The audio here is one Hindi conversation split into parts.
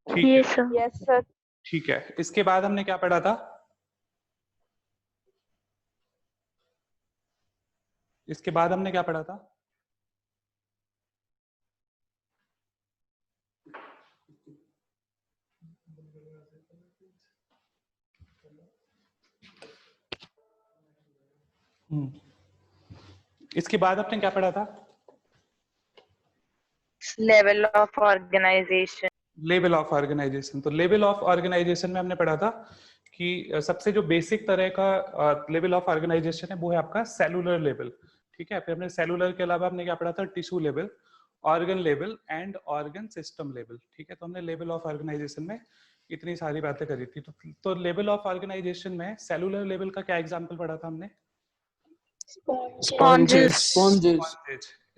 ठीक है, यस सर। Yes sir. ठीक है। इसके बाद हमने क्या पढ़ा था? इसके बाद हमने क्या पढ़ा था? इसके बाद आपने क्या पढ़ा था? Level of organisation. Level of organisation. तो लेवल ऑफ ऑर्गेनाइजेशन में हमने पढ़ा था कि सबसे जो बेसिक तरह का लेवल ऑफ ऑर्गेनाइजेशन है वो है आपका सेलुलर लेवल। ठीक है, फिर हमने सेलुलर के अलावा हमने क्या पढ़ा था? Tissue level, organ level and organ system level. ठीक है, तो हमने लेवल ऑफ ऑर्गेनाइजेशन में इतनी सारी बातें करी थी। तो लेवल ऑफ ऑर्गेनाइजेशन में सेलुलर लेवल का क्या एग्जाम्पल पढ़ा था हमने? स्पॉन्जेस।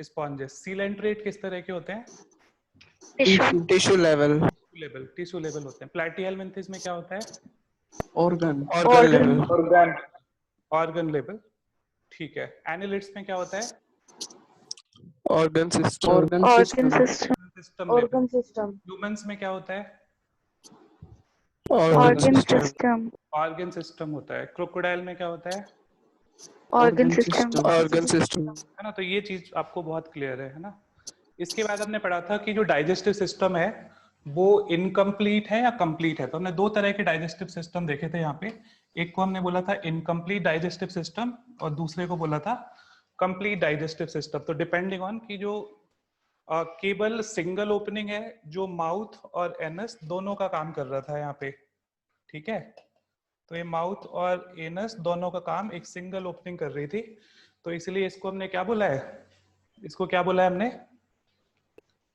स्पॉन्जेस। सीलेंट्रेट किस तरह के होते हैं? Tissue level. टिश्यू लेवल होते हैं। प्लैटिहेल्मिन्थेस में क्या होता है? Organ organ. Organ level. ठीक है। एनालिट्स में क्या होता है? Organ system. Organ system. Organ system. Humans में क्या होता है? Organ system. ऑर्गन सिस्टम होता है। क्रोकोडाइल में क्या होता है? Organ system. ऑर्गन सिस्टम है ना, तो ये चीज आपको बहुत क्लियर है ना। इसके बाद हमने पढ़ा था कि जो डाइजेस्टिव सिस्टम है वो इनकम्प्लीट है या कंप्लीट है। तो हमने दो तरह के डाइजेस्टिव सिस्टम देखे थे यहाँ पे। एक को हमने बोला था इनकम्प्लीट डाइजेस्टिव सिस्टम और दूसरे को बोला था कंप्लीट डाइजेस्टिव सिस्टम। तो डिपेंडिंग ऑन कि जो केवल सिंगल ओपनिंग है जो माउथ और एनस दोनों का काम कर रहा था यहाँ पे। ठीक है, तो ये माउथ और एनस दोनों का काम एक सिंगल ओपनिंग कर रही थी, तो इसलिए इसको हमने क्या बोला है? इसको क्या बोला है हमने?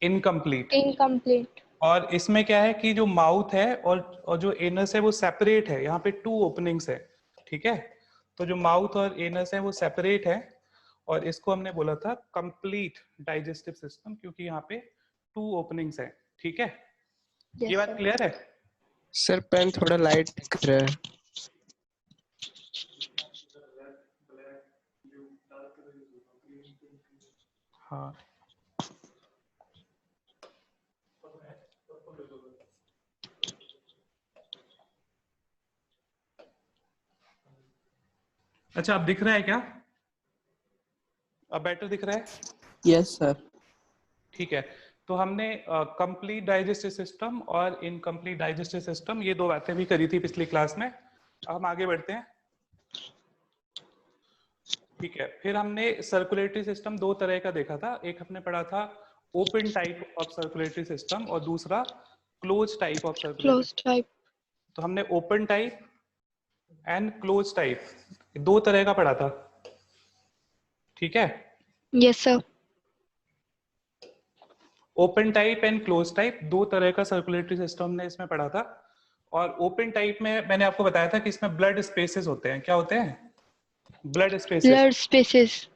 इनकम्प्लीट। इनकम्प्लीट। और इसमें क्या है कि जो माउथ है और जो एनस है वो सेपरेट है। यहाँ पे 2 ओपनिंग्स है। ठीक है, तो जो माउथ और एनस है वो सेपरेट है और इसको हमने बोला था कंप्लीट डाइजेस्टिव सिस्टम, क्योंकि यहाँ पे 2 ओपनिंग्स है। ठीक है, ये बात क्लियर है? सर पेन थोड़ा लाइट दिख रहा है। हाँ, अच्छा, अब दिख रहा है क्या? अब बेटर दिख रहा है? Yes sir. ठीक है, तो हमने कंप्लीट डाइजेस्टिव सिस्टम और इनकम्प्लीट डाइजेस्टिव सिस्टम ये दो बातें भी करी थी पिछली क्लास में। अब हम आगे बढ़ते हैं। ठीक है, फिर हमने सर्कुलेटरी सिस्टम दो तरह का देखा था। एक हमने पढ़ा था open type of circulatory system और दूसरा क्लोज टाइप ऑफ सर्कुलेटरी। तो हमने open type and close type दो तरह का पढ़ा था। ठीक है, yes sir. Open type and close type दो तरह का सर्कुलेटरी सिस्टम ने इसमें पढ़ा था। और ओपन टाइप में मैंने आपको बताया था कि इसमें ब्लड स्पेसेस होते हैं। क्या होते हैं? Blood spaces.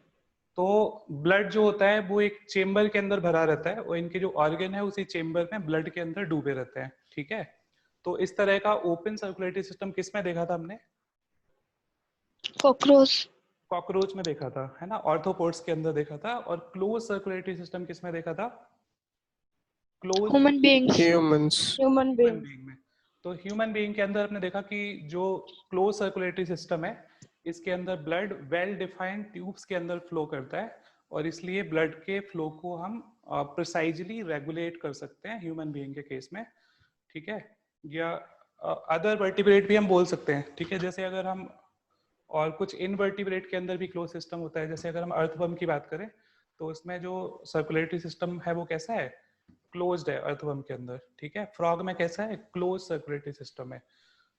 तो ब्लड जो होता है वो एक चेम्बर के अंदर भरा रहता है और इनके जो ऑर्गन है उसी चेम्बर में ब्लड के अंदर डूबे रहते हैं। ठीक है, तो इस तरह का ओपन सर्कुलेटरी सिस्टम किस में देखा था हमने? कॉकरोच में देखा था, है ना, ऑर्थोपोड्स के अंदर देखा था। और क्लोज सर्कुलेटरी सिस्टम किस में देखा था? Close human beings. Human being में। तो ह्यूमन बीइंग के अंदर हमने देखा कि जो क्लोज सर्कुलेटरी सिस्टम है इसके अंदर ब्लड वेल डिफाइंड ट्यूब्स के अंदर फ्लो करता है और इसलिए ब्लड के फ्लो को हम प्रिसाइजली रेगुलेट कर सकते हैं ह्यूमन बीइंग के केस में। ठीक है, या अदर वर्टिब्रेट भी हम बोल सकते हैं। ठीक है, जैसे अगर हम और कुछ इनवर्टिब्रेट के अंदर भी क्लोज सिस्टम होता है। जैसे अगर हम अर्थवर्म की बात करें तो उसमें जो सर्कुलेटरी सिस्टम है वो कैसा है? क्लोज्ड है अर्थवर्म के अंदर। ठीक है, फ्रॉग में कैसा है? क्लोज सर्कुलेटरी सिस्टम है।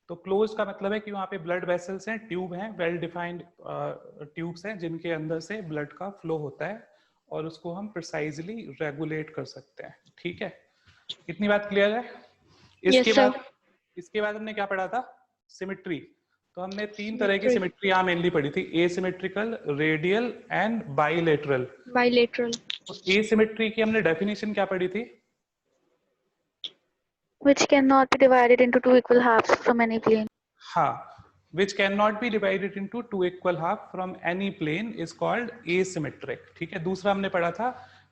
तो क्लोज का मतलब है कि वहाँ पे ब्लड वेसल्स हैं, ट्यूब हैं, वेल डिफाइंड ट्यूब्स हैं जिनके अंदर से ब्लड का फ्लो होता है और उसको हम प्रिसाइजली रेगुलेट कर सकते हैं। ठीक है, इतनी बात क्लियर है? इसके बाद हमने क्या पढ़ा था? सिमेट्री। तो हमने 3 तरह की सिमेट्री यहाँ मेनली पढ़ी थी, एसिमेट्रिकल, रेडियल एंड बाइलेटरल। तो एसिमेट्री की हमने डेफिनेशन क्या पढ़ी थी? Which cannot be divided into two equal halves from any plane. हाँ, which cannot be divided into two equal half from any plane is called asymmetric. ठीक है, दूसरा हमने पढ़ा था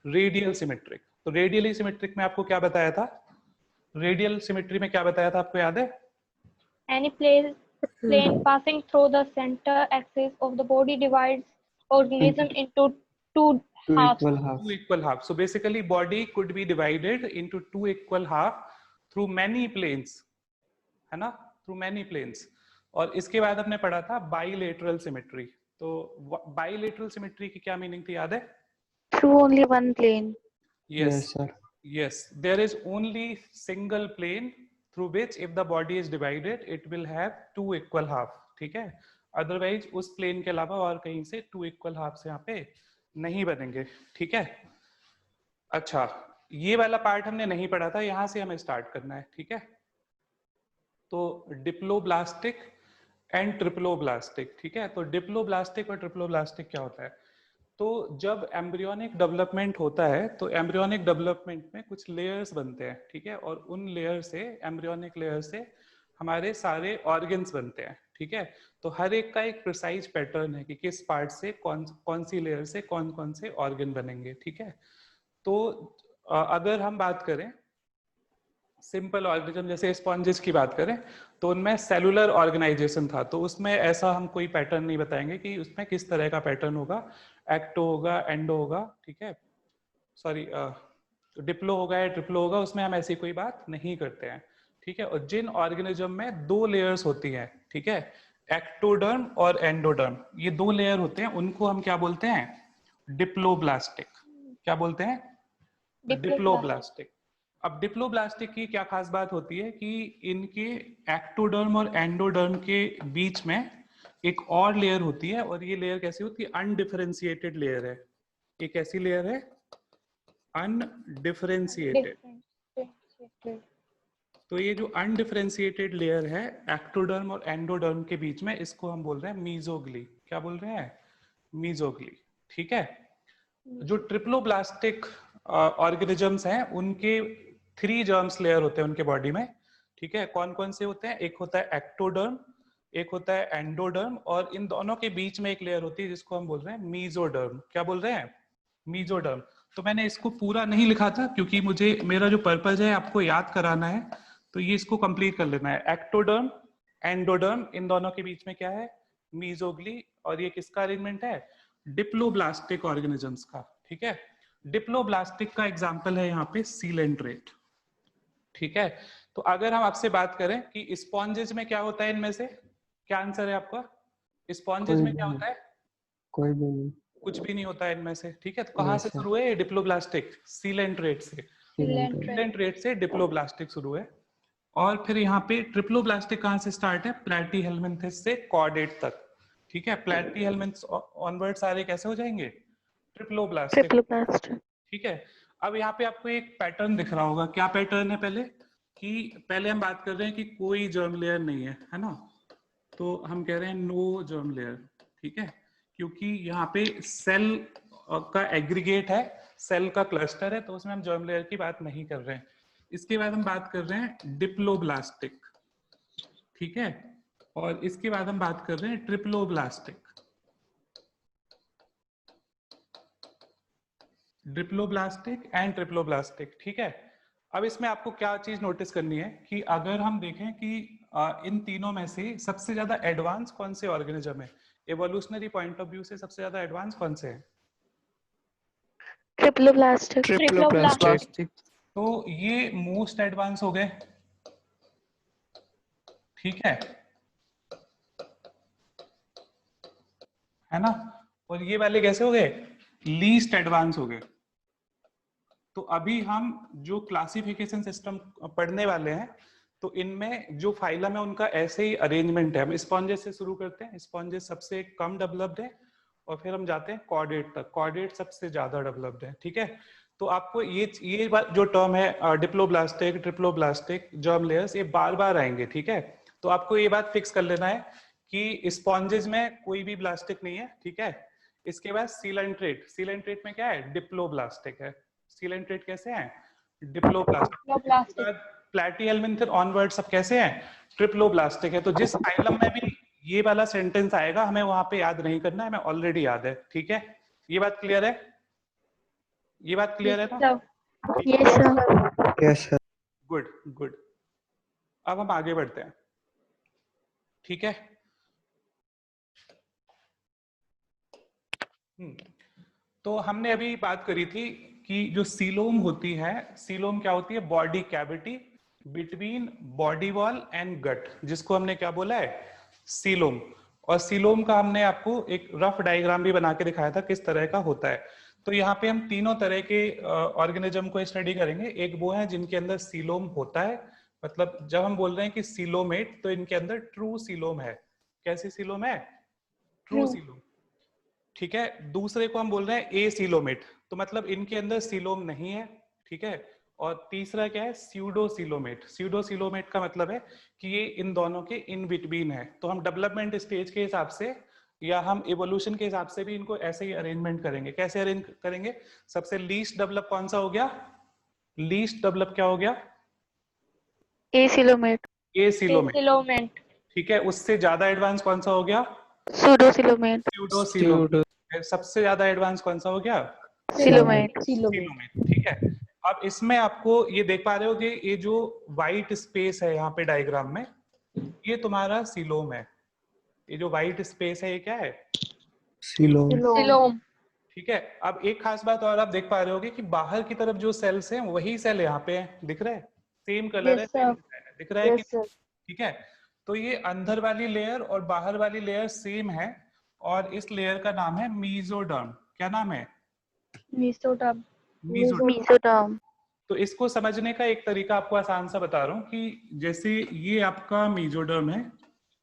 रेडियल सिमेट्रिक। तो रेडियली सिमेट्रिक में आपको क्या बताया था? रेडियल सिमेट्री में क्या बताया था, आपको याद है? Any plane passing through the center axis of the body divides organism into two halves. Two equal halves. So basically body could be divided into two equal half through many planes, है ना, through many planes. और इसके बाद हमने पढ़ा था बाइलेटरल सिमेट्री. तो बाइलेटरल सिमेट्री की क्या मीनिंग थी, याद है? Through only one plane. Yes sir. Yes, there is only single plane through which if the body is divided it will have two equal half. ठीक है, अदरवाइज उस प्लेन के अलावा और कहीं से टू इक्वल हाफ यहाँ पे नहीं बनेंगे. ठीक है, अच्छा ये वाला पार्ट हमने नहीं पढ़ा था, यहां से हमें स्टार्ट करना है. ठीक है, तो डिप्लोब्लास्टिक एंड ट्रिप्लोब्लास्टिक. ठीक है, तो डिप्लोब्लास्टिक और ट्रिप्लोब्लास्टिक क्या होता है? तो जब एम्ब्रियोनिक डेवलपमेंट होता है तो एम्ब्रियोनिक डेवलपमेंट में कुछ लेयर्स बनते हैं. ठीक है, और उन लेयर से, एम्ब्रियोनिक लेयर से हमारे सारे ऑर्गन्स बनते हैं. ठीक है, तो हर एक का एक प्रिसाइज पैटर्न है कि किस पार्ट से कौन सी लेयर से कौन कौन से ऑर्गन बनेंगे. ठीक है, तो अगर हम बात करें सिंपल ऑर्गेनिज्म जैसे स्पॉन्जेस की बात करें तो उनमें सेलुलर ऑर्गेनाइजेशन था, तो उसमें ऐसा हम कोई पैटर्न नहीं बताएंगे कि उसमें किस तरह का पैटर्न होगा, एक्टो होगा, एंडो होगा. ठीक है, सॉरी डिप्लो होगा या ट्रिप्लो होगा, उसमें हम ऐसी कोई बात नहीं करते हैं. ठीक है, और जिन ऑर्गेनिज्म में दो लेयर्स होती हैं, ठीक है, एक्टोडर्म और एंडोडर्म, ये दो लेयर होते हैं, उनको हम क्या बोलते हैं? डिप्लोब्लास्टिक. क्या बोलते हैं? डिप्लोब्लास्टिक. अब डिप्लोब्लास्टिक की क्या खास बात होती है कि इनके एक्टोडर्म और एंडोडर्म के बीच में एक और लेयर होती है, और ये लेयर कैसी होती है? अनडिफरेंशिएटेड लेयर है. ये कैसी लेयर है? अनडिफरेंशिएटेड. तो ये जो अनडिफरेंशिएटेड लेयर है एक्टोडर्म और एंडोडर्म के बीच में, इसको हम बोल रहे हैं मीजोग्ली. क्या बोल रहे हैं? मीजोग्ली. ठीक है, जो ट्रिप्लोब्लास्टिक ऑर्गेनिजम्स हैं उनके 3 जर्म्स लेयर होते हैं उनके बॉडी में. ठीक है, कौन कौन से होते हैं? एक होता है एक्टोडर्म, एक होता है एंडोडर्म, और इन दोनों के बीच में एक लेयर होती है जिसको हम बोल रहे हैं मीजोडर्म. क्या बोल रहे हैं? मीजोडर्म. तो मैंने इसको पूरा नहीं लिखा था क्योंकि मुझे, मेरा जो पर्पज है आपको याद कराना है, तो ये इसको कंप्लीट कर लेना है. एक्टोडर्म, एंडोडर्म, इन दोनों के बीच में क्या है? मीजोग्ली. और ये किसका अरेंजमेंट है? डिप्लोब्लास्टिक ऑर्गेनिजम्स का. ठीक है, डिप्लोब्लास्टिक का एग्जांपल है यहाँ पे सीलेंट्रेट. ठीक है, तो अगर हम आपसे बात करें कि स्पॉन्जेज में क्या होता है, इनमें से क्या आंसर है आपका? स्पॉन्जेज में क्या होता है? कोई भी नहीं. कुछ भी नहीं होता है इनमें से. ठीक है, तो कहाँ से शुरू है डिप्लोब्लास्टिक? सीलेंट्रेट से. सीलेंट्रेट से डिप्लोब्लास्टिक शुरू है. और फिर यहाँ पे ट्रिप्लोब्लास्टिक कहाँ से स्टार्ट है? प्लैटीहेल्मिन्थस से कॉर्डेट तक. ठीक है, प्लैटीहेल्मिन्थस ऑनवर्ड सारे कैसे हो जाएंगे? ट्रिप्लोब्लास्टिक. ठीक है, अब यहाँ पे आपको एक पैटर्न दिख रहा होगा. क्या पैटर्न है? पहले हम बात कर रहे हैं कि कोई जर्म लेयर नहीं है ना, तो हम कह रहे हैं नो जर्म लेयर. ठीक है, क्योंकि यहाँ पे सेल का एग्रीगेट है, सेल का क्लस्टर है, तो उसमें हम जर्म लेयर की बात नहीं कर रहे हैं. इसके बाद हम बात कर रहे हैं डिप्लोब्लास्टिक. ठीक है, और इसके बाद हम बात कर रहे हैं ट्रिप्लोब्लास्टिक. Diploblastic and triploblastic. ठीक है, अब इसमें आपको क्या चीज नोटिस करनी है कि अगर हम देखें कि इन तीनों में से सबसे ज्यादा एडवांस कौन से ऑर्गेनिज्म है, एवोल्यूशनरी पॉइंट ऑफ व्यू से सबसे ज्यादा एडवांस कौन से है? ट्रिप्लोब्लास्टिक. तो ये मोस्ट एडवांस हो गए. ठीक है ना, और ये वाले कैसे हो गए? लीस्ट एडवांस हो गए. तो अभी हम जो क्लासिफिकेशन सिस्टम पढ़ने वाले हैं, तो इनमें जो फाइलम है उनका ऐसे ही अरेंजमेंट है. हम स्पॉन्जेस से शुरू करते हैं. स्पॉन्जेस सबसे कम डेवलप्ड है, और फिर हम जाते हैं कॉर्डेट तक. कॉर्डेट सबसे ज्यादा डेवलप्ड है. ठीक है, तो आपको ये बात जो टर्म है डिप्लोब्लास्टिक, ट्रिप्लोब्लास्टिक, जर्म लेयर्स, ये बार बार आएंगे. ठीक है, तो आपको ये बात फिक्स कर लेना है कि स्पॉन्जेस में कोई भी ब्लास्टिक नहीं है. ठीक है, इसके बाद सीलेंट्रेट. सीलेंट्रेट में क्या है? डिप्लोब्लास्टिक है. सीलेंट्रेट कैसे है? डिप्लोब्लास्टिक. प्लैटीहेल्मिन्थस ऑनवर्ड सब कैसे हैं? ट्रिप्लोब्लास्टिक है. तो जिस फाइलम में भी ये वाला सेंटेंस आएगा हमें वहां पे याद नहीं करना है, हमें ऑलरेडी याद है. ठीक है, ये बात क्लियर है? ये बात क्लियर है ना? Yes sir. Yes sir. Good good. अब हम आगे बढ़ते हैं, ठीक है। तो हमने अभी बात करी थी कि जो सीलोम होती है, सीलोम क्या होती है? Body cavity between body wall and gut, जिसको हमने क्या बोला है? सीलोम। और सीलोम का हमने आपको एक रफ डायग्राम भी बना के दिखाया था किस तरह का होता है। तो यहाँ पे हम तीनों तरह के ऑर्गेनिज्म को स्टडी करेंगे। एक वो है जिनके अंदर सीलोम होता है, मतलब जब हम बोल रहे हैं कि सीलोमेट, तो इनके अंदर ट्रू सीलोम है। कैसी सीलोम है? ट्रू सीलोम, ठीक है। दूसरे को हम बोल रहे हैं ए सीलोमेट, तो मतलब इनके अंदर सीलोम नहीं है, ठीक है। और तीसरा क्या है? Pseudo coelomate. स्यूडो सीलोमेट का मतलब है कि ये इन दोनों के इन बिटवीन है। तो हम डेवलपमेंट स्टेज के हिसाब से या हम इवोल्यूशन के हिसाब से भी इनको ऐसे ही अरेंजमेंट करेंगे। कैसे अरेंज करेंगे? सबसे लीस्ट डेवलप कौन सा हो गया? लीस्ट डेवलप क्या हो गया? ए सीलोमेट। ए सीलोमेट, Silomet. ठीक है। उससे ज्यादा एडवांस कौन सा हो गया? Pseudo coelomate. Pseudo coelomate. सबसे ज्यादा एडवांस कौन सा हो गया? सीलोमेट। सीलोमेट, ठीक है। अब इसमें आपको ये देख पा रहे हो कि ये जो व्हाइट स्पेस है यहाँ पे डायग्राम में, ये तुम्हारा सीलोम है। ये जो व्हाइट स्पेस है ये क्या है? सीलोम। Silome. ठीक है। अब एक खास बात और आप देख पा रहे होगे कि बाहर की तरफ जो सेल्स हैं वही सेल यहाँ पे हैं, दिख रहा है? सेम कलर है, Yes, sir. दिख रहा है कि? Yes, sir. ठीक है। तो ये अंदर वाली लेयर और बाहर वाली लेयर सेम है, और इस लेयर का नाम है मीजोडर्म। क्या नाम है? Mesoderm. मीजोडर्म। मीसोडर्म। तो इसको समझने का एक तरीका आपको आसान सा बता रहा हूँ कि जैसे ये आपका मीजोडर्म है,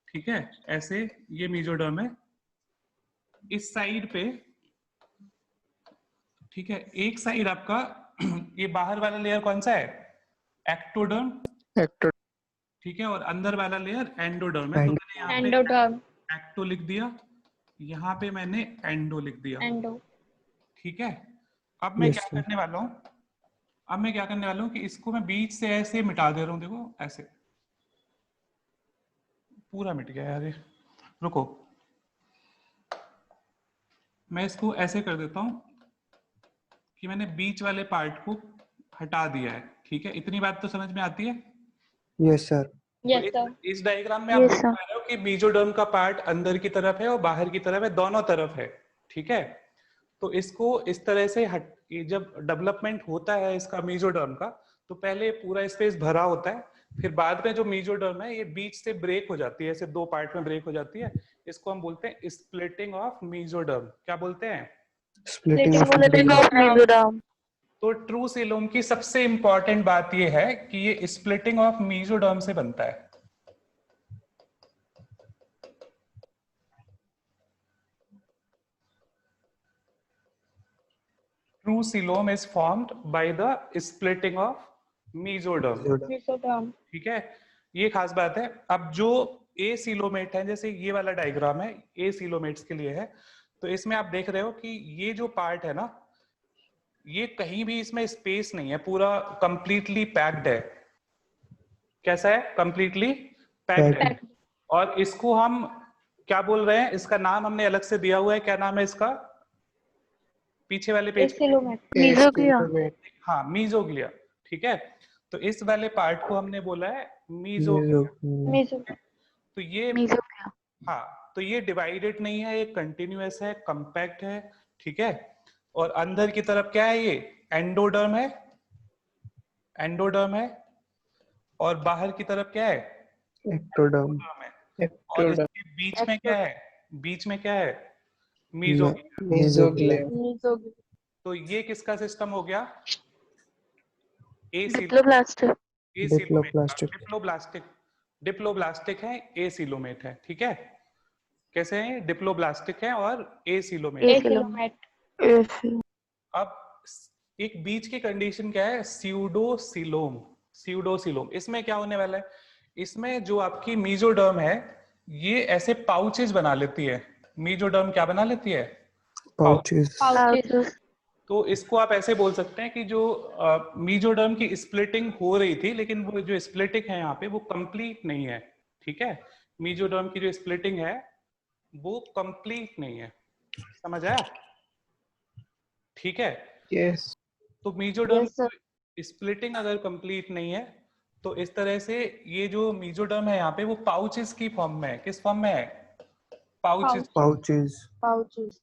ठीक है, ऐसे ये मीजोडर्म है, इस साइड पे, ठीक है, एक साइड आपका ये बाहर वाला लेयर कौन सा है? Ectoderm, actor. ठीक है। और अंदर वाला लेयर एंडोडर्म है। तो मैंने यहाँ पे Endoderm. एक्टो लिख दिया, यहाँ पे मैंने एंडो लिख दिया, Endo. ठीक है। अब मैं Yes, क्या sir. करने वाला हूँ? अब मैं क्या करने वाला हूँ कि इसको मैं बीच से ऐसे मिटा दे रहा हूँ। देखो ऐसे पूरा मिट गया यार ये। रुको, मैं इसको ऐसे कर देता हूँ कि मैंने बीच वाले पार्ट को हटा दिया है, ठीक है। इतनी बात तो समझ में आती है? Yes, sir. Yes, sir. इस डायग्राम में आप Yes, देख sir. पा रहे हो कि मीजोडर्म का पार्ट अंदर की तरफ है और बाहर की तरफ है, दोनों तरफ है, ठीक है। तो इसको इस तरह से ये जब डेवलपमेंट होता है इसका मीजोडर्म का, तो पहले पूरा स्पेस भरा होता है, फिर बाद में जो मीजोडर्म है ये बीच से ब्रेक हो जाती है, ऐसे दो पार्ट में ब्रेक हो जाती है। इसको हम बोलते हैं स्प्लिटिंग ऑफ मीजोडर्म। क्या बोलते हैं? Splitting of splitting mesoderm. Of mesoderm. तो ट्रू सीलोम की सबसे इंपॉर्टेंट बात यह है कि ये स्प्लिटिंग ऑफ मीजोडर्म से बनता है। True coelom is formed by the splitting of mesoderm, Mesoderm. ठीक है। ये खास बात है। अब जो ए सीलोमेट है, जैसे ये वाला डायग्राम है, ए सीलोमेट्स के लिए है, तो इसमें आप देख रहे हो कि ये जो पार्ट है ना, ये कहीं भी इसमें स्पेस नहीं है, पूरा कंप्लीटली पैक्ड है। कैसा है? कंप्लीटली पैक्ड है। और इसको हम क्या बोल रहे हैं? इसका नाम हमने अलग से दिया हुआ है। क्या नाम है इसका? पीछे वाले पेज पे। Silomet. मीसोग्लिया। हाँ, मीजोग्लिया, ठीक है। तो इस वाले पार्ट को हमने बोला है मीजोग्लिया। Mesoderm. तो ये मीसोग्लिया। हाँ, तो ये डिवाइडेड नहीं है, ये कंटिन्यूअस है, कंपैक्ट है, ठीक है। और अंदर की तरफ क्या है? ये एंडोडर्म है, एंडोडर्म है। और बाहर की तरफ क्या है? Ectoderm. है। और इसके बीच में क्या है? बीच में क्या है? मीजोग्लिया। Mesoglea. तो ये किसका सिस्टम हो गया? ए डिप्लोब्लास्ट। Diploblastic. डिप्लोब्लास्टिक। डिप्लोब्लास्टिक है, ए सीलोमेट है, ठीक है। कैसे है? डिप्लोब्लास्टिक है और ए सीलोमेट। Asilomet. अब एक बीच की कंडीशन क्या है? स्यूडोसीलोम। स्यूडोसीलोम, इसमें क्या होने वाला है? इसमें जो आपकी मीजोडर्म है ये ऐसे पाउचेस बना लेती है। मीजोडर्म क्या बना लेती है? Pouches. Pouches. तो इसको आप ऐसे बोल सकते हैं कि जो मीजोडर्म की स्प्लिटिंग हो रही थी, लेकिन वो जो स्प्लिटिंग है यहाँ पे वो कंप्लीट नहीं है, ठीक है। मीजोडर्म की जो स्प्लिटिंग है वो कंप्लीट नहीं है, समझ आया? ठीक है। Yes. तो मीजोडर्म Yes, sir. स्प्लिटिंग अगर कंप्लीट नहीं है तो इस तरह से ये जो मेसोडर्म है यहाँ पे वो पाउचेस की फॉर्म में है। किस फॉर्म में है? पाउचेस। Pouches. Pouches.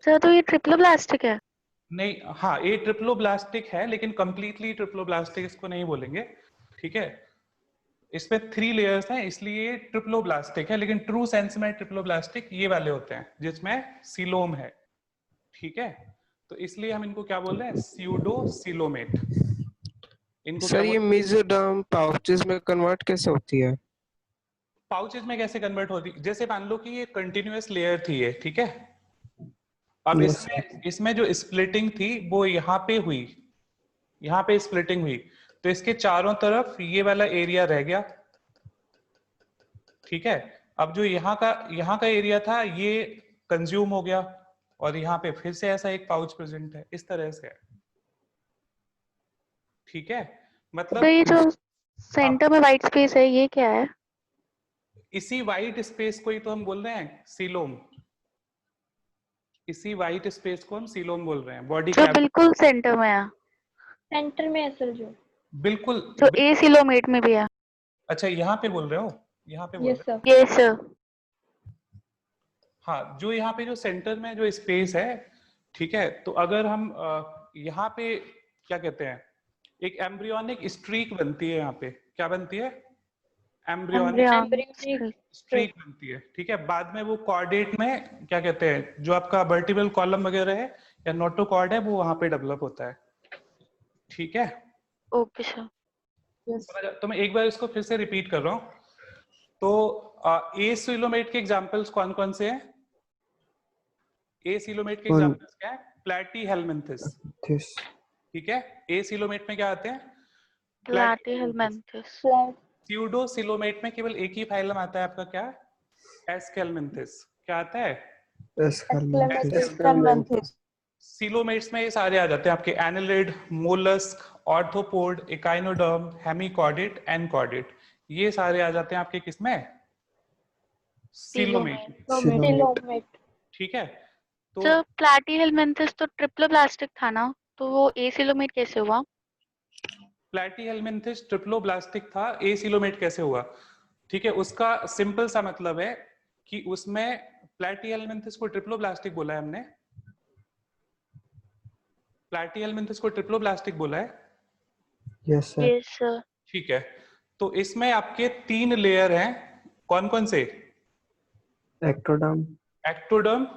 सर तो ये ट्रिप्लोब्लास्टिक है। नहीं, हाँ ये ट्रिप्लोब्लास्टिक है, लेकिन कंप्लीटली ट्रिप्लोब्लास्टिक इसको नहीं बोलेंगे, ठीक है। इसमें 3 लेयर्स हैं इसलिए ट्रिप्लोब्लास्टिक है, लेकिन ट्रू सेंस में ट्रिप्लोब्लास्टिक ये वाले होते हैं जिसमें सीलोम है, ठीक है। तो इसलिए हम इनको क्या बोल रहे हैं? स्यूडोसिलोमेट। इनको क्या सर ये बोल? मेसोडर्म पाउचेस में कन्वर्ट कैसे होती है? पाउचेस में कैसे कन्वर्ट होती? जैसे मान लो कि ये कंटिन्यूअस लेयर थी ये, ठीक है। अब Yes, इसमें जो स्प्लिटिंग थी वो यहाँ पे हुई, यहाँ पे स्प्लिटिंग हुई, तो इसके चारों तरफ ये वाला एरिया रह गया, ठीक है। अब जो यहाँ का एरिया था ये कंज्यूम हो गया, और यहाँ पे फिर से ऐसा एक पाउच प्रेजेंट है, इस तरह से है, ठीक है। मतलब तो ये जो सेंटर में व्हाइट स्पेस है ये क्या है? इसी वाइट स्पेस को ही तो हम बोल रहे हैं सीलोम। इसी वाइट स्पेस को हम सीलोम बोल रहे हैं। बॉडी जो बिल्कुल सेंटर में है, सेंटर में है सर जो। बिल्कुल। जो एसिलोमेट में भी है। अच्छा यहाँ पे बोल रहे हो? यहाँ पे बोल यस रहे हो? सर। Yes sir. हाँ, जो यहाँ पे जो सेंटर में जो स्पेस है, ठीक है। तो अगर हम यहाँ पे क्या कहते हैं, एक एम्ब्रियोनिक स्ट्रीक बनती है, यहाँ पे क्या बनती है? एम्ब्रियोनिक स्ट्रीक बनती है, ठीक है। बाद में वो कॉर्डेट में क्या कहते हैं, जो आपका वर्टिब्रल कॉलम वगैरह है या नोटोकॉर्ड है, वो वहां पे डेवलप होता है, ठीक है। Okay sir. Yes. तो मैं एक बार इसको फिर से रिपीट कर रहा हूँ। तो एसिलोमेट के एग्जांपल्स कौन कौन से हैं? एसिलोमेट के एग्जांपल्स क्या है? प्लैटीहेलमिन्थस, This. ठीक है। एसिलोमेट में क्या आते हैं? प्लैटीहेलमिन्थस। स्यूडोसिलोमेट में केवल एक ही फाइलम आता है आपका, क्या? एस्केलमिन्थस। क्या आता है? Escalmanthus. सिलोमेट्स में ये सारे आ जाते हैं आपके, annelid, mollusc, arthropod, echinoderm, hemichordate, एनकॉर्डेट, ये सारे आ जाते हैं आपके किसमें? Coelomate, Silomate. ठीक है। तो सर प्लैटीहेलमिन्थस तो ट्रिप्लोब्लास्टिक था ना, तो वो एसिलोमेट कैसे हुआ? प्लैटीहेलमिन्थस ट्रिप्लोब्लास्टिक था, एसिलोमेट कैसे हुआ? ठीक है, उसका सिंपल सा मतलब है कि उसमें प्लैटीहेलमिन्थस को ट्रिप्लोब्लास्टिक बोला है हमने, प्लैटीहेलमिन्थस को ट्रिप्लोब्लास्टिक बोला है, Yes, sir. Yes sir. ठीक है। तो इसमें आपके 3 लेयर हैं, कौन कौन से? Ectoderm, ectoderm,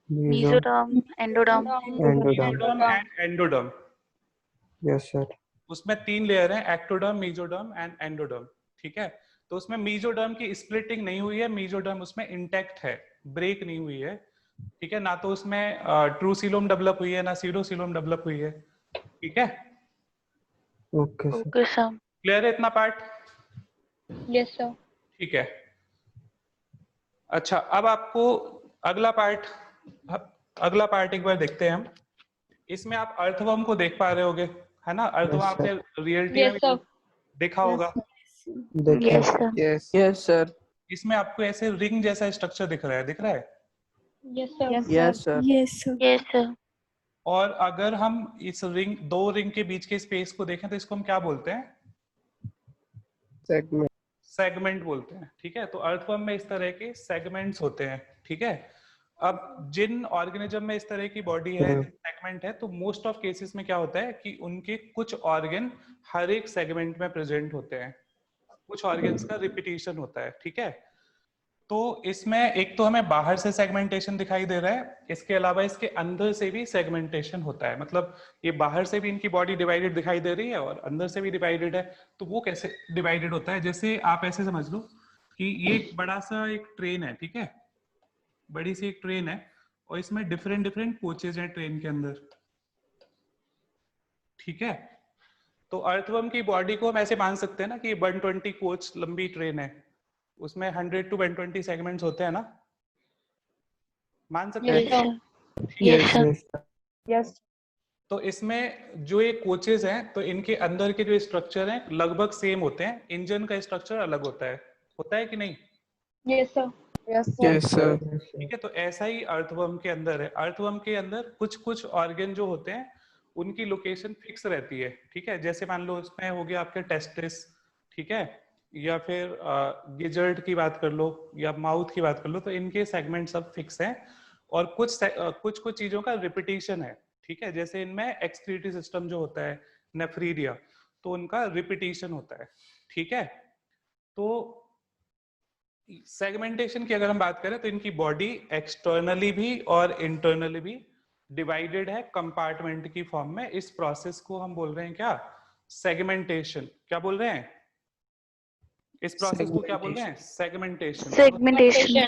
mesoderm, mesoderm, endoderm. endoderm. And endoderm. Yes, sir. उसमें 3 लेयर हैं, एक्टोडर्म, मेसोडर्म एंड एंडोडर्म, ठीक है। तो उसमें मेसोडर्म की स्प्लिटिंग नहीं हुई है, मेसोडर्म उसमें इंटैक्ट है, ब्रेक नहीं हुई है, ठीक है। ना तो उसमें ट्रू सीलोम डेवलप हुई है, ना सीडोसीलोम डेवलप हुई है, ठीक है। Okay, sir. Okay sir. Clear है इतना पार्ट? Yes sir. ठीक है। अच्छा, अब आपको अगला पार्ट एक बार देखते हैं हम। इसमें आप अर्थवर्म को देख पा रहे होगे, है ना? अर्थवर्म Yes, आपने रियलिटी यस में सर। देखा होगा। देखिए yes sir. Yes yes sir. इसमें आपको ऐसे रिंग जैसा स्ट्रक्चर दिख रहा है, दिख रहा है? Yes sir. Yes sir. Yes sir. और अगर हम इस दो रिंग के बीच के स्पेस को देखें तो इसको हम क्या बोलते हैं? सेगमेंट। सेगमेंट बोलते हैं, ठीक है। तो अर्थवर्म में इस तरह के सेगमेंट्स होते हैं, ठीक है। अब जिन ऑर्गेनिज्म में इस तरह की बॉडी है, सेगमेंट है, तो मोस्ट ऑफ केसेस में क्या होता है कि उनके कुछ ऑर्गन हर एक सेगमेंट में प्रेजेंट होते हैं, कुछ ऑर्गन्स का रिपीटिशन होता है, ठीक है। तो इसमें एक तो हमें बाहर से सेगमेंटेशन दिखाई दे रहा है, इसके अलावा इसके अंदर से भी सेगमेंटेशन होता है। मतलब ये बाहर से भी इनकी बॉडी डिवाइडेड दिखाई दे रही है और अंदर से भी डिवाइडेड है। तो वो कैसे डिवाइडेड होता है? जैसे आप ऐसे समझ लो कि ये एक बड़ा सा एक ट्रेन है, ठीक है, बड़ी सी एक ट्रेन है, और इसमें डिफरेंट डिफरेंट कोचेज हैं ट्रेन के अंदर, ठीक है। तो अर्थवर्म की बॉडी को हम ऐसे मान सकते हैं ना कि 120 कोच लंबी ट्रेन है, उसमें 100 to 120 सेगमेंट्स होते हैं ना, मान सकते यस हैं? Sir. Yes sir. Yes, sir. Yes. तो इसमें जो ये कोचेज हैं, तो इनके अंदर के जो स्ट्रक्चर हैं लगभग सेम होते हैं, इंजन का स्ट्रक्चर अलग होता है कि नहीं? Yes sir. Yes, sir. Yes sir. ठीक है। तो ऐसा ही अर्थवर्म के अंदर है। अर्थवर्म के अंदर कुछ कुछ ऑर्गन जो होते हैं उनकी लोकेशन फिक्स रहती है, ठीक है। जैसे मान लो उसमें हो गया आपके टेस्टिस, ठीक है, या फिर गिजर्ड की बात कर लो या माउथ की बात कर लो, तो इनके सेगमेंट सब फिक्स हैं और कुछ चीजों का रिपीटिशन है, ठीक है। जैसे इनमें एक्सक्रीटरी सिस्टम जो होता है नेफ्रीरिया, तो उनका रिपीटिशन होता है, ठीक है। तो सेगमेंटेशन की अगर हम बात करें तो इनकी बॉडी एक्सटर्नली भी और इंटरनली भी डिवाइडेड है कंपार्टमेंट की फॉर्म में। इस प्रोसेस को हम बोल रहे हैं क्या? सेगमेंटेशन। क्या बोल रहे हैं? इस प्रोसेस को क्या बोल रहे हैं? सेगमेंटेशन। सेगमेंटेशन।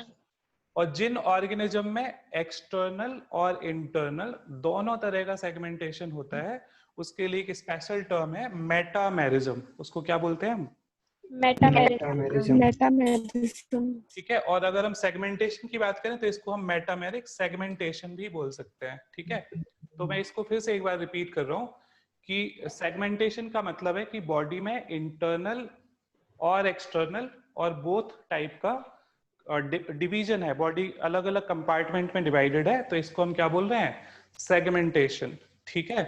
और जिन ऑर्गेनिज्म में एक्सटर्नल और इंटरनल दोनों तरह का सेगमेंटेशन होता है, उसके लिए एक स्पेशल टर्म है मेटामेरिज्म। उसको क्या बोलते हैं हम? मेटामेरिज्म। ठीक है। और अगर हम सेगमेंटेशन की बात करें तो इसको हम मेटामेरिक सेगमेंटेशन भी बोल सकते हैं, ठीक है। तो मैं इसको फिर से एक बार रिपीट कर रहा हूं कि सेगमेंटेशन का मतलब है कि बॉडी में इंटरनल और एक्सटर्नल और बोथ टाइप का डिवीजन है, बॉडी अलग अलग कंपार्टमेंट में डिवाइडेड है, तो इसको हम क्या बोल रहे हैं? सेगमेंटेशन, ठीक है।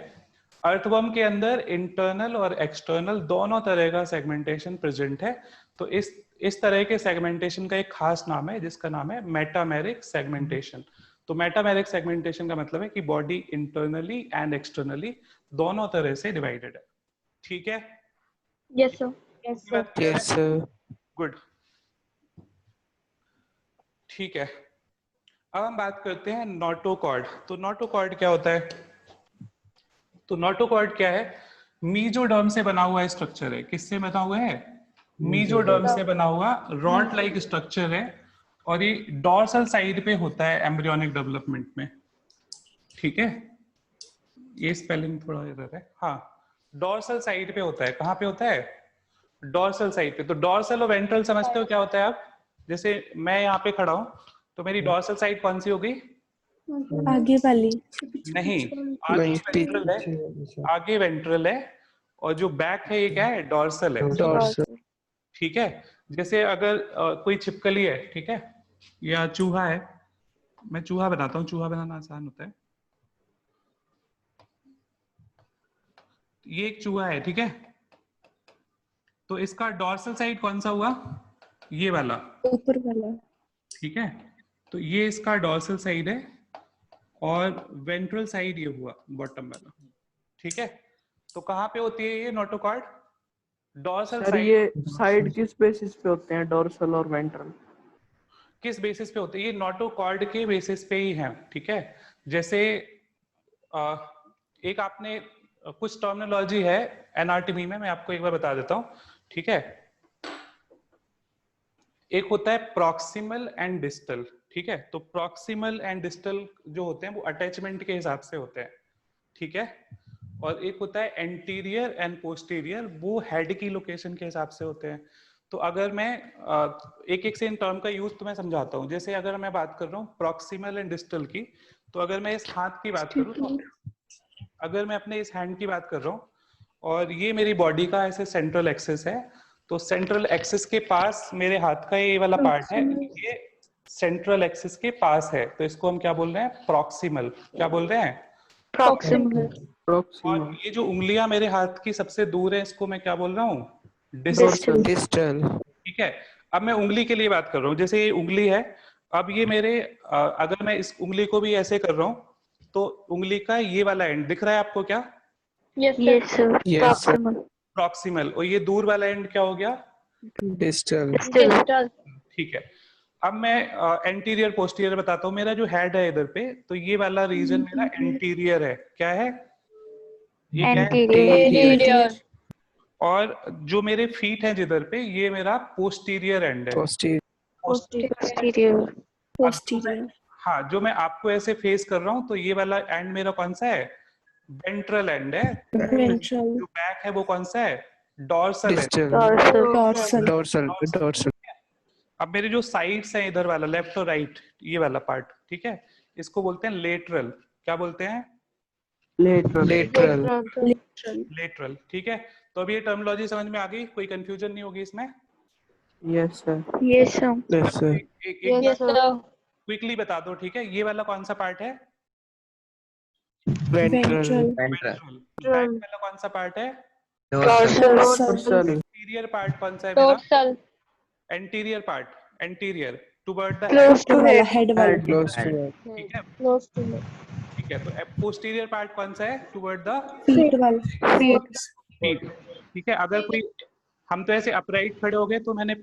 अर्थवर्म के अंदर इंटरनल और एक्सटर्नल दोनों तरह का सेगमेंटेशन प्रेजेंट है। तो इस तरह के सेगमेंटेशन का एक खास नाम है जिसका नाम है मेटामेरिक सेगमेंटेशन। तो मेटामेरिक सेगमेंटेशन का मतलब है कि बॉडी इंटरनली एंड एक्सटर्नली दोनों तरह से डिवाइडेड है, ठीक है। Yes sir. Yes sir. Good, ठीक है। अब हम बात करते हैं नोटोकॉर्ड। तो नोटोकॉर्ड क्या होता है? तो नोटोकॉर्ड क्या है? मीजोडर्म से बना हुआ स्ट्रक्चर है। किससे बना हुआ है? मीजोडर्म से बना हुआ रॉड लाइक स्ट्रक्चर है और ये डॉर्सल साइड पे होता है एम्ब्रियोनिक डेवलपमेंट में, ठीक है। ये स्पेलिंग थोड़ा इधर है, हाँ, डॉर्सल साइड पे होता है। कहाँ पे होता है? डॉर्सल साइड पे। तो डॉर्सल और वेंट्रल समझते हो क्या होता है आप? जैसे मैं यहाँ पे खड़ा हूँ तो मेरी डॉर्सल साइड कौन सी होगी? आगे वाली। नहीं, आगे नहीं, वेंट्रल है, आगे वेंट्रल है और जो बैक है ये क्या है? डॉर्सल है, डॉर्सल। ठीक है। जैसे अगर कोई छिपकली है, ठीक है, या चूहा है, मैं चूहा बनाता हूँ, चूहा बनाना आसान होता है। ये एक चूहा है, ठीक है। तो इसका डॉर्सल साइड कौन सा हुआ? ये वाला, ऊपर वाला। ठीक है। तो ये इसका डॉर्सल साइड है और वेंट्रल साइड ये हुआ बॉटम वाला, ठीक है। तो कहाँ पे होती है ये नोटोकॉर्ड? Dorsal sir side. ये साइड किस बेसिस पे होते हैं, डोर्सल और वेंट्रल? किस बेसिस पे होते हैं? ये नोटोकॉर्ड के बेसिस पे ही है, ठीक है। जैसे एक आपने कुछ टर्मिनोलॉजी है एनाटॉमी में, मैं आपको एक बार बता देता हूँ, ठीक है। एक होता है प्रॉक्सिमल एंड डिस्टल, ठीक है। तो प्रॉक्सिमल एंड डिस्टल जो होते हैं वो अटैचमेंट के हिसाब से होते हैं, ठीक है। और एक होता है एंटीरियर एंड पोस्टीरियर, वो हेड की लोकेशन के हिसाब से होते हैं। तो अगर मैं एक एक से इन टर्म का यूज तो मैं समझाता हूँ। जैसे अगर मैं बात कर रहा हूँ प्रॉक्सिमल एंड डिस्टल की, तो अगर मैं इस हाथ की बात करूँ, तो अगर मैं अपने इस हैंड की बात कर रहा हूँ और ये मेरी बॉडी का ऐसे सेंट्रल एक्सिस है, तो सेंट्रल एक्सिस के पास मेरे हाथ का ये वाला पार्ट है, ये सेंट्रल एक्सिस के पास है, तो इसको हम क्या बोल रहे हैं? प्रॉक्सिमल। क्या बोल रहे हैं? प्रॉक्सिमल। और ये जो उंगलियां मेरे हाथ की सबसे दूर है, इसको मैं क्या बोल रहा हूँ? डिस्टल। डिस्टल। ठीक है। अब मैं उंगली के लिए बात कर रहा हूँ। जैसे ये उंगली है, अब ये मेरे अगर मैं इस उंगली को भी ऐसे कर रहा हूँ तो उंगली का ये वाला एंड दिख रहा है आपको क्या? Yes yes sir, Yes, proximal. Proximal. और ये दूर वाला एंड क्या हो गया? डिस्टल। डिस्टल। ठीक है। अब मैं एंटीरियर पोस्टीरियर बताता हूँ। मेरा जो हेड है इधर पे, तो ये वाला रीजन मेरा एंटीरियर है। क्या है ये? क्या है? एंटीरियर। और जो मेरे फीट हैं जिधर पे, ये मेरा पोस्टीरियर एंड है। पोस्टीरियर। पोस्टीरियर। हाँ, जो मैं आपको ऐसे फेस कर रहा हूँ, तो ये वाला एंड मेरा कौन सा है? वेंट्रल एंड है। वेंट्रल। जो बैक है वो कौन सा है? डॉर्सल है। डिस्टल। डॉर्सल। डोर्सल। डोर्सल। अब मेरे जो साइड्स हैं इधर वाला, लेफ्ट और राइट, ये वाला पार्ट, ठीक है, इसको बोलते हैं लेटरल। क्या बोलते हैं? लेटरल। लेटरल। लेटरल, ठीक है। तो अब ये टर्मिनोलॉजी समझ में आ गई? कोई कंफ्यूजन नहीं होगी इसमें? Yes sir. Yes sir. Yes sir. एक यस सर। क्विकली बता दो, ठीक है। ये वाला कौन सा पार्ट है? Ventral. Ventral. बैक वाला कौन सा पार्ट है? Dorsal. Dorsal. एंटीरियर पार्ट कौन सा है मेरा? Dorsal. Anterior part, anterior toward the Close to head. Head वाला. Close to head. ठीक है, Close to head. ठीक है। तो पोस्टीरियर पार्ट कौन सा है? टुवर्ड द Feet वाला. Feet. फीट। ठीक है, अगर कोई हम तो ऐसे अपराइट खड़े हो गए तो मैंने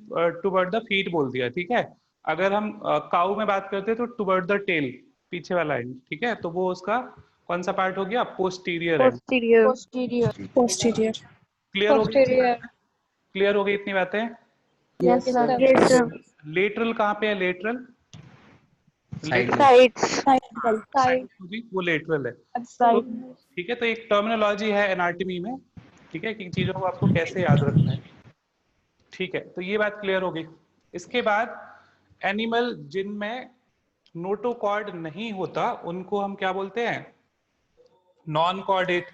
टुवर्ड द फीट बोल दिया। ठीक है, अगर हम काऊ में बात करते हैं तो टुवर्ड द टेल, पीछे वाला एंड। ठीक है, तो वो उसका कौन सा पार्ट हो गया? Posterior and. Posterior. Posterior. Clear हो गई? Posterior. क्लियर हो गई इतनी बातें? Yes, sir. Yes, sir. Lateral कहाँ पे है? Lateral Sides. Side वाला. Side. वो लेटरल है। Side. ठीक है, तो एक टर्मिनोलॉजी है एनाटॉमी में, ठीक है, कि चीजों को आपको कैसे याद रखना है। ठीक है, तो ये बात क्लियर हो गई। इसके बाद एनिमल जिनमें नोटोकॉर्ड नहीं होता उनको हम क्या बोलते हैं? Non chordate.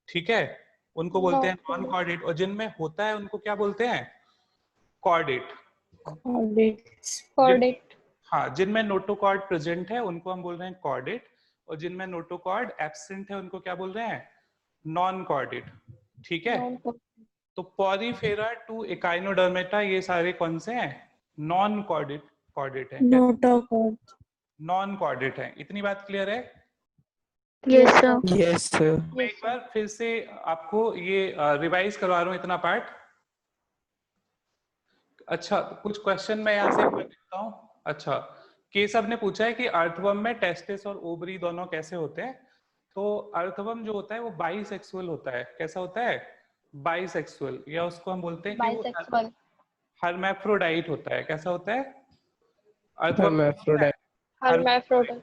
ठीक है, उनको बोलते हैं नॉन कॉर्डेट, और जिनमें होता है उनको क्या बोलते हैं? कॉर्डेट। Chordate. हाँ, जिनमें नोटोकॉर्ड प्रेजेंट है उनको हम बोल रहे हैं कॉर्डेट, और जिनमें नोटोकॉर्ड एब्सेंट है उनको क्या बोल रहे हैं? Non chordate. ठीक है, तो पॉरीफेरा टू एकाइनोडर्मेटा ये सारे कौन से हैं? नॉन कॉर्डेट हैं। Notochord. नॉन कॉर्डेट हैं। इतनी बात क्लियर है? Yes, sir. Yes, sir. मैं एक बार फिर से आपको ये रिवाइज करवा रहा हूँ इतना पार्ट। अच्छा, कुछ क्वेश्चन मैं यहाँ से कर देता हूँ। अच्छा, केशव ने पूछा है कि अर्थवर्म में टेस्टिस और ओवरी दोनों कैसे होते हैं? तो अर्थवर्म जो होता है वो बाइसेक्सुअल होता है। कैसा होता है? बाइसेक्सुअल, या उसको हम बोलते हैं कि Bisexual. हर्मैफ्रोडाइट होता है। कैसा होता है? Earthworm Hermaphrodite. Hermaphrodite.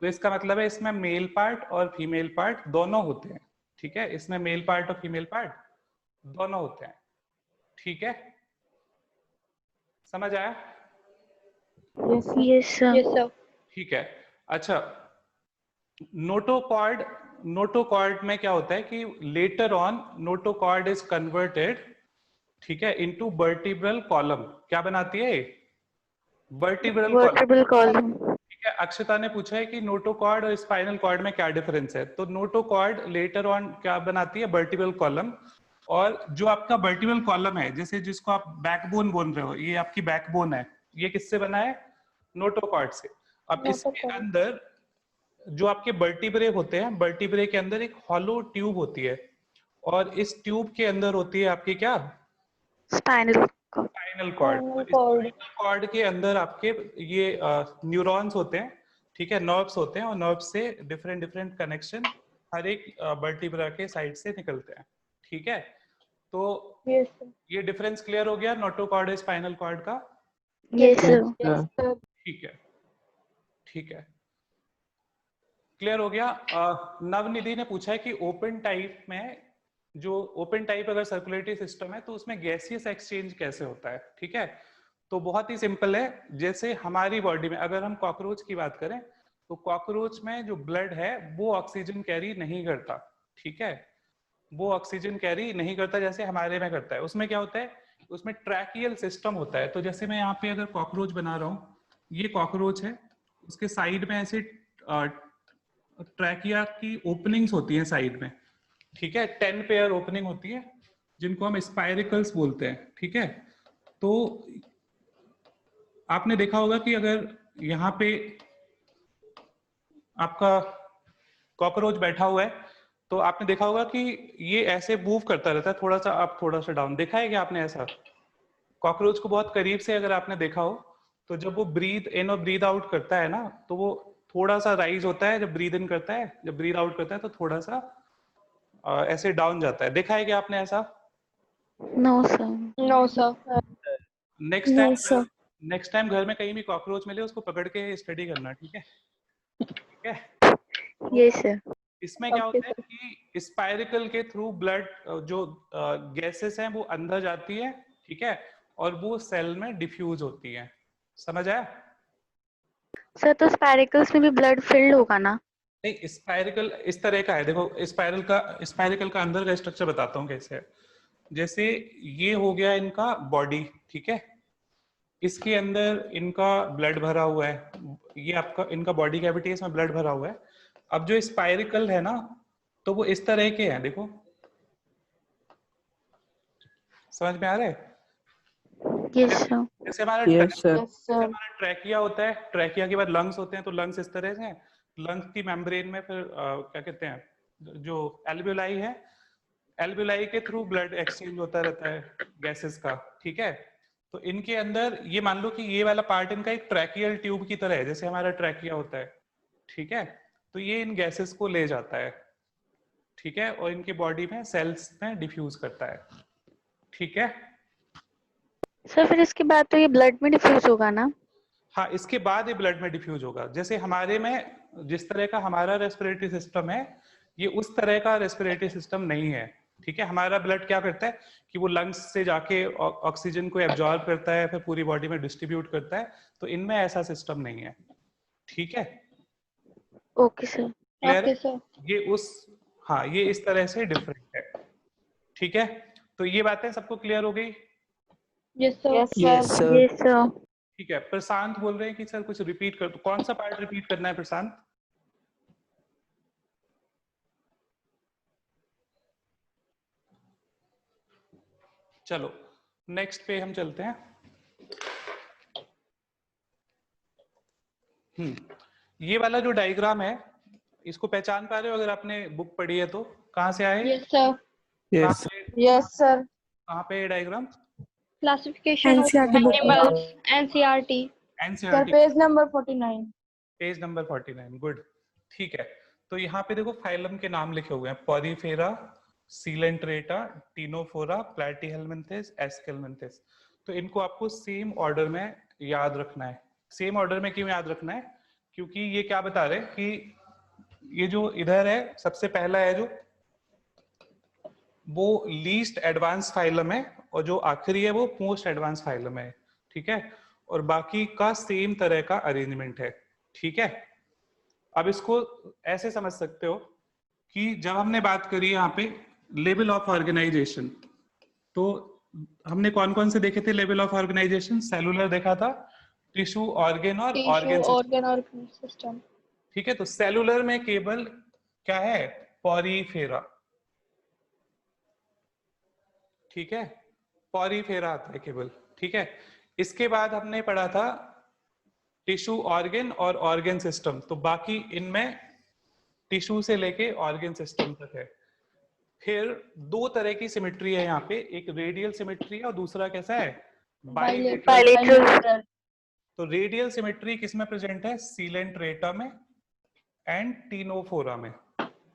तो इसका मतलब है इसमें मेल पार्ट और फीमेल पार्ट दोनों होते हैं। ठीक है, इसमें मेल पार्ट और फीमेल पार्ट दोनों होते हैं। ठीक है, समझ आया? Yes, sir. Yes, sir. ठीक है। अच्छा, नोटोकॉर्ड में क्या होता है कि later on notochord is converted, ठीक है, इनटू वर्टिब्रल कॉलम। क्या बनाती है? Vertebral column. Vertebral column. ठीक है, अक्षता ने पूछा है कि नोटोकॉर्ड और स्पाइनल कॉर्ड में क्या डिफरेंस है? तो नोटोकॉर्ड लेटर ऑन क्या बनाती है? Vertebral column. और जो आपका वर्टिब्रल कॉलम है, जैसे जिसको आप बैकबोन बोल रहे हो, ये आपकी बैकबोन है, ये किससे बना है? नोटोकॉर्ड से। अब इसके अंदर जो आपके वर्टिब्रे होते हैं, वर्टिब्रे के अंदर एक हॉलो ट्यूब होती है, और इस ट्यूब के अंदर होती है आपकी क्या? Spinal cord. Spinal cord. Spinal cord के अंदर आपके ये न्यूरॉन्स होते हैं, ठीक है, नर्व्स होते हैं, और नर्व्स से डिफरेंट कनेक्शन हर एक वर्टिब्रा के साइड से निकलते हैं। ठीक है, तो Yes, sir. ये डिफरेंस क्लियर हो गया नोटोकॉर्ड और स्पाइनल कॉर्ड का? Yes, sir. Yes, sir. ठीक है, ठीक है, क्लियर हो गया। नवनिधि ने पूछा है कि ओपन टाइप में, जो ओपन टाइप अगर सर्कुलेटरी सिस्टम है तो उसमें गैसियस एक्सचेंज कैसे होता है? ठीक है, तो बहुत ही सिंपल है। जैसे हमारी बॉडी में अगर हम कॉकरोच की बात करें तो कॉकरोच में जो ब्लड है वो ऑक्सीजन कैरी नहीं करता। ठीक है, वो ऑक्सीजन कैरी नहीं करता जैसे हमारे में करता है। उसमें क्या होता है? उसमें ट्रैकियल सिस्टम होता है। तो जैसे मैं यहाँ पे अगर कॉकरोच बना रहा हूँ, ये कॉकरोच है, उसके साइड में ऐसे ट्रैकिया की ओपनिंग्स होती हैं साइड में। ठीक है, 10 पेयर ओपनिंग होती है जिनको हम स्पाइरिकल्स बोलते हैं। ठीक है, तो आपने देखा होगा कि अगर यहाँ पे आपका कॉकरोच बैठा हुआ है तो आपने देखा होगा कि ये ऐसे मूव करता रहता है, थोड़ा सा अप थोड़ा सा डाउन। देखा है कि आपने ऐसा? कॉकरोच को बहुत करीब से अगर आपने देखा हो तो जब वो ब्रीथ इन और ब्रीथ आउट करता है ना, तो वो थोड़ा सा राइज होता है जब ब्रीथ इन करता है, जब ब्रीथ आउट करता है तो थोड़ा सा ऐसे डाउन जाता है। देखा है कि आपने ऐसा? No, sir. No, sir. Next time घर में कहीं भी कॉकरोच मिले उसको पकड़ के स्टडी करना। ठीक है, ठीक है। Yes, sir. इसमें क्या होता है कि स्पाइरिकल के थ्रू ब्लड जो गैसेस हैं वो अंदर जाती है, ठीक है, और वो सेल में डिफ्यूज होती है। समझ आया? सर, तो स्पाइरिकल्स में भी ब्लड फिल्ड होगा ना? नहीं, स्पाइरिकल इस तरह का है। देखो, स्पाइरिकल का अंदर का स्ट्रक्चर बताता हूँ कैसे है। जैसे ये हो गया इनका बॉडी, ठीक है, इसके अंदर इनका ब्लड भरा हुआ है, ये आपका इनका बॉडी कैविटी है, इसमें ब्लड भरा हुआ है। अब जो स्पाइरिकल है ना, तो वो इस तरह के हैं, देखो समझ में आ रहा है? Yes sir. जैसे हमारा Yes, sir. जैसे हमारा ट्रैकिया होता है, ट्रैकिया के बाद लंग्स होते हैं, तो लंग्स इस तरह से हैं। लंग्स की मेम्ब्रेन में फिर क्या कहते हैं, जो एल्वियोलाई है, एल्वियोलाई के थ्रू ब्लड एक्सचेंज होता रहता है गैसेस का, ठीक है। तो इनके अंदर ये मान लो कि ये वाला पार्ट इनका एक ट्रैकियल ट्यूब की तरह है, जैसे हमारा ट्रैकिया होता है, ठीक है। तो ये इन गैसेस को ले जाता है, ठीक है, और इनके बॉडी में सेल्स में डिफ्यूज करता है, ठीक है। सर फिर इसके बाद तो ये ब्लड में डिफ्यूज होगा ना? हाँ, इसके बाद ये ब्लड में डिफ्यूज होगा। जैसे हमारे में जिस तरह का हमारा रेस्पिरेटरी सिस्टम है, ये उस तरह का रेस्पिरेटरी सिस्टम नहीं है, ठीक है। हमारा ब्लड क्या करता है कि वो लंग्स से जाके ऑक्सीजन को एब्जॉर्ब करता है, फिर पूरी बॉडी में डिस्ट्रीब्यूट करता है। तो इनमें ऐसा सिस्टम नहीं है, ठीक है। Okay sir. Clear? Okay, sir. ये उस, हाँ, ये इस तरह से डिफरेंट है, ठीक है। तो ये बातें सबको क्लियर हो गई? Yes, sir. Yes, sir. Yes sir. ठीक है। प्रशांत बोल रहे हैं कि सर कुछ रिपीट कर दो। कौन सा पार्ट रिपीट करना है प्रशांत? चलो नेक्स्ट पे हम चलते हैं। ये वाला जो डायग्राम है, इसको पहचान पा रहे हो अगर आपने बुक पढ़ी है तो? कहाँ से आए? Yes, sir. Yes. Yes, sir. कहाँ पे ये diagram? Classification of NCERT book. animals. NCERT. NCERT page number 49. Page number 49। Good, ठीक है। तो यहाँ पे देखो फाइलम के नाम लिखे हुए हैं, पॉरीफेरा, सीलेंट्रेटा, टीनोफोरा, प्लैटीहेलमिंथेस, एस्केलमिंथेस। तो इनको आपको सेम ऑर्डर में याद रखना है। सेम ऑर्डर में क्यों याद रखना है? क्योंकि ये क्या बता रहे हैं कि ये जो इधर है सबसे पहला है जो, वो लीस्ट एडवांस फाइलम है, और जो आखिरी है वो मोस्ट एडवांस फाइलम है, ठीक है। और बाकी का सेम तरह का अरेंजमेंट है, ठीक है। अब इसको ऐसे समझ सकते हो कि जब हमने बात करी यहाँ पे लेवल ऑफ ऑर्गेनाइजेशन, तो हमने कौन कौन से देखे थे लेवल ऑफ ऑर्गेनाइजेशन? सेलुलर देखा था, टिश्यू, ऑर्गेन और ऑर्गेन Tissue, organ system. ठीक है। तो सेलुलर में केवल क्या है? पॉरीफेरा, ठीक है, पॉरीफेरा आता है केवल, ठीक है। इसके बाद हमने पढ़ा था टिश्यू, ऑर्गेन और ऑर्गेन सिस्टम। तो बाकी इनमें टिश्यू से लेके ऑर्गेन सिस्टम तक है। फिर दो तरह की सिमेट्री है यहाँ पे, एक रेडियल सिमेट्री है और दूसरा कैसा है? बायलेटरल। तो रेडियल सिमेट्री किसमें प्रेजेंट है? सीलेंट्रेटा में एंड टीनोफोरा में,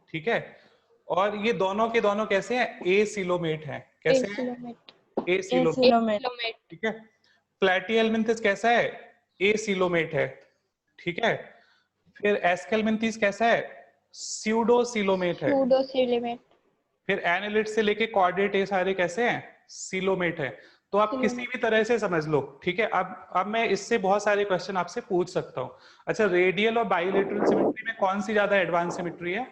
ठीक है। और ये दोनों के दोनों कैसे हैं? एसिलोमेट हैं। कैसे हैं? एसिलोमेट, ठीक है। प्लैटीहेलमिंथेस कैसा है? एसिलोमेट है, ठीक है। फिर एस्केलमिंथेस कैसा है? स्यूडोसिलोमेट है। Pseudocoelomet. फिर एनालिट से लेके कॉर्डेट ये सारे कैसे हैं? सिलोमेट है। तो आप किसी भी तरह से समझ लो, ठीक है। अब मैं इससे बहुत सारे क्वेश्चन आपसे पूछ सकता हूँ। अच्छा, रेडियल और बाइलेटरल सिमेट्री में कौन सी ज्यादा एडवांस सिमेट्री है?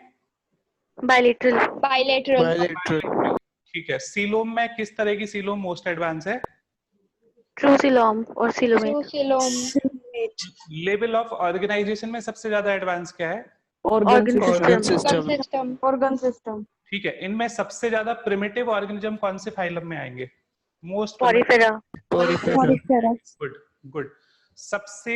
बायलेटरल। Bilateral. Bilateral. ठीक है। सीलोम में किस तरह की सीलोम मोस्ट एडवांस है? ट्रू सिलोम और coelomate. True coelom. Level of organisation में सबसे ज्यादा एडवांस क्या है? Organ Organ system. Organ system. system. Organ system. ठीक है। इनमें सबसे ज्यादा प्रिमिटिव ऑर्गेनिज्म कौन से फाइलम में आएंगे? Most Porifera. Porifera. Porifera. Good good. सबसे,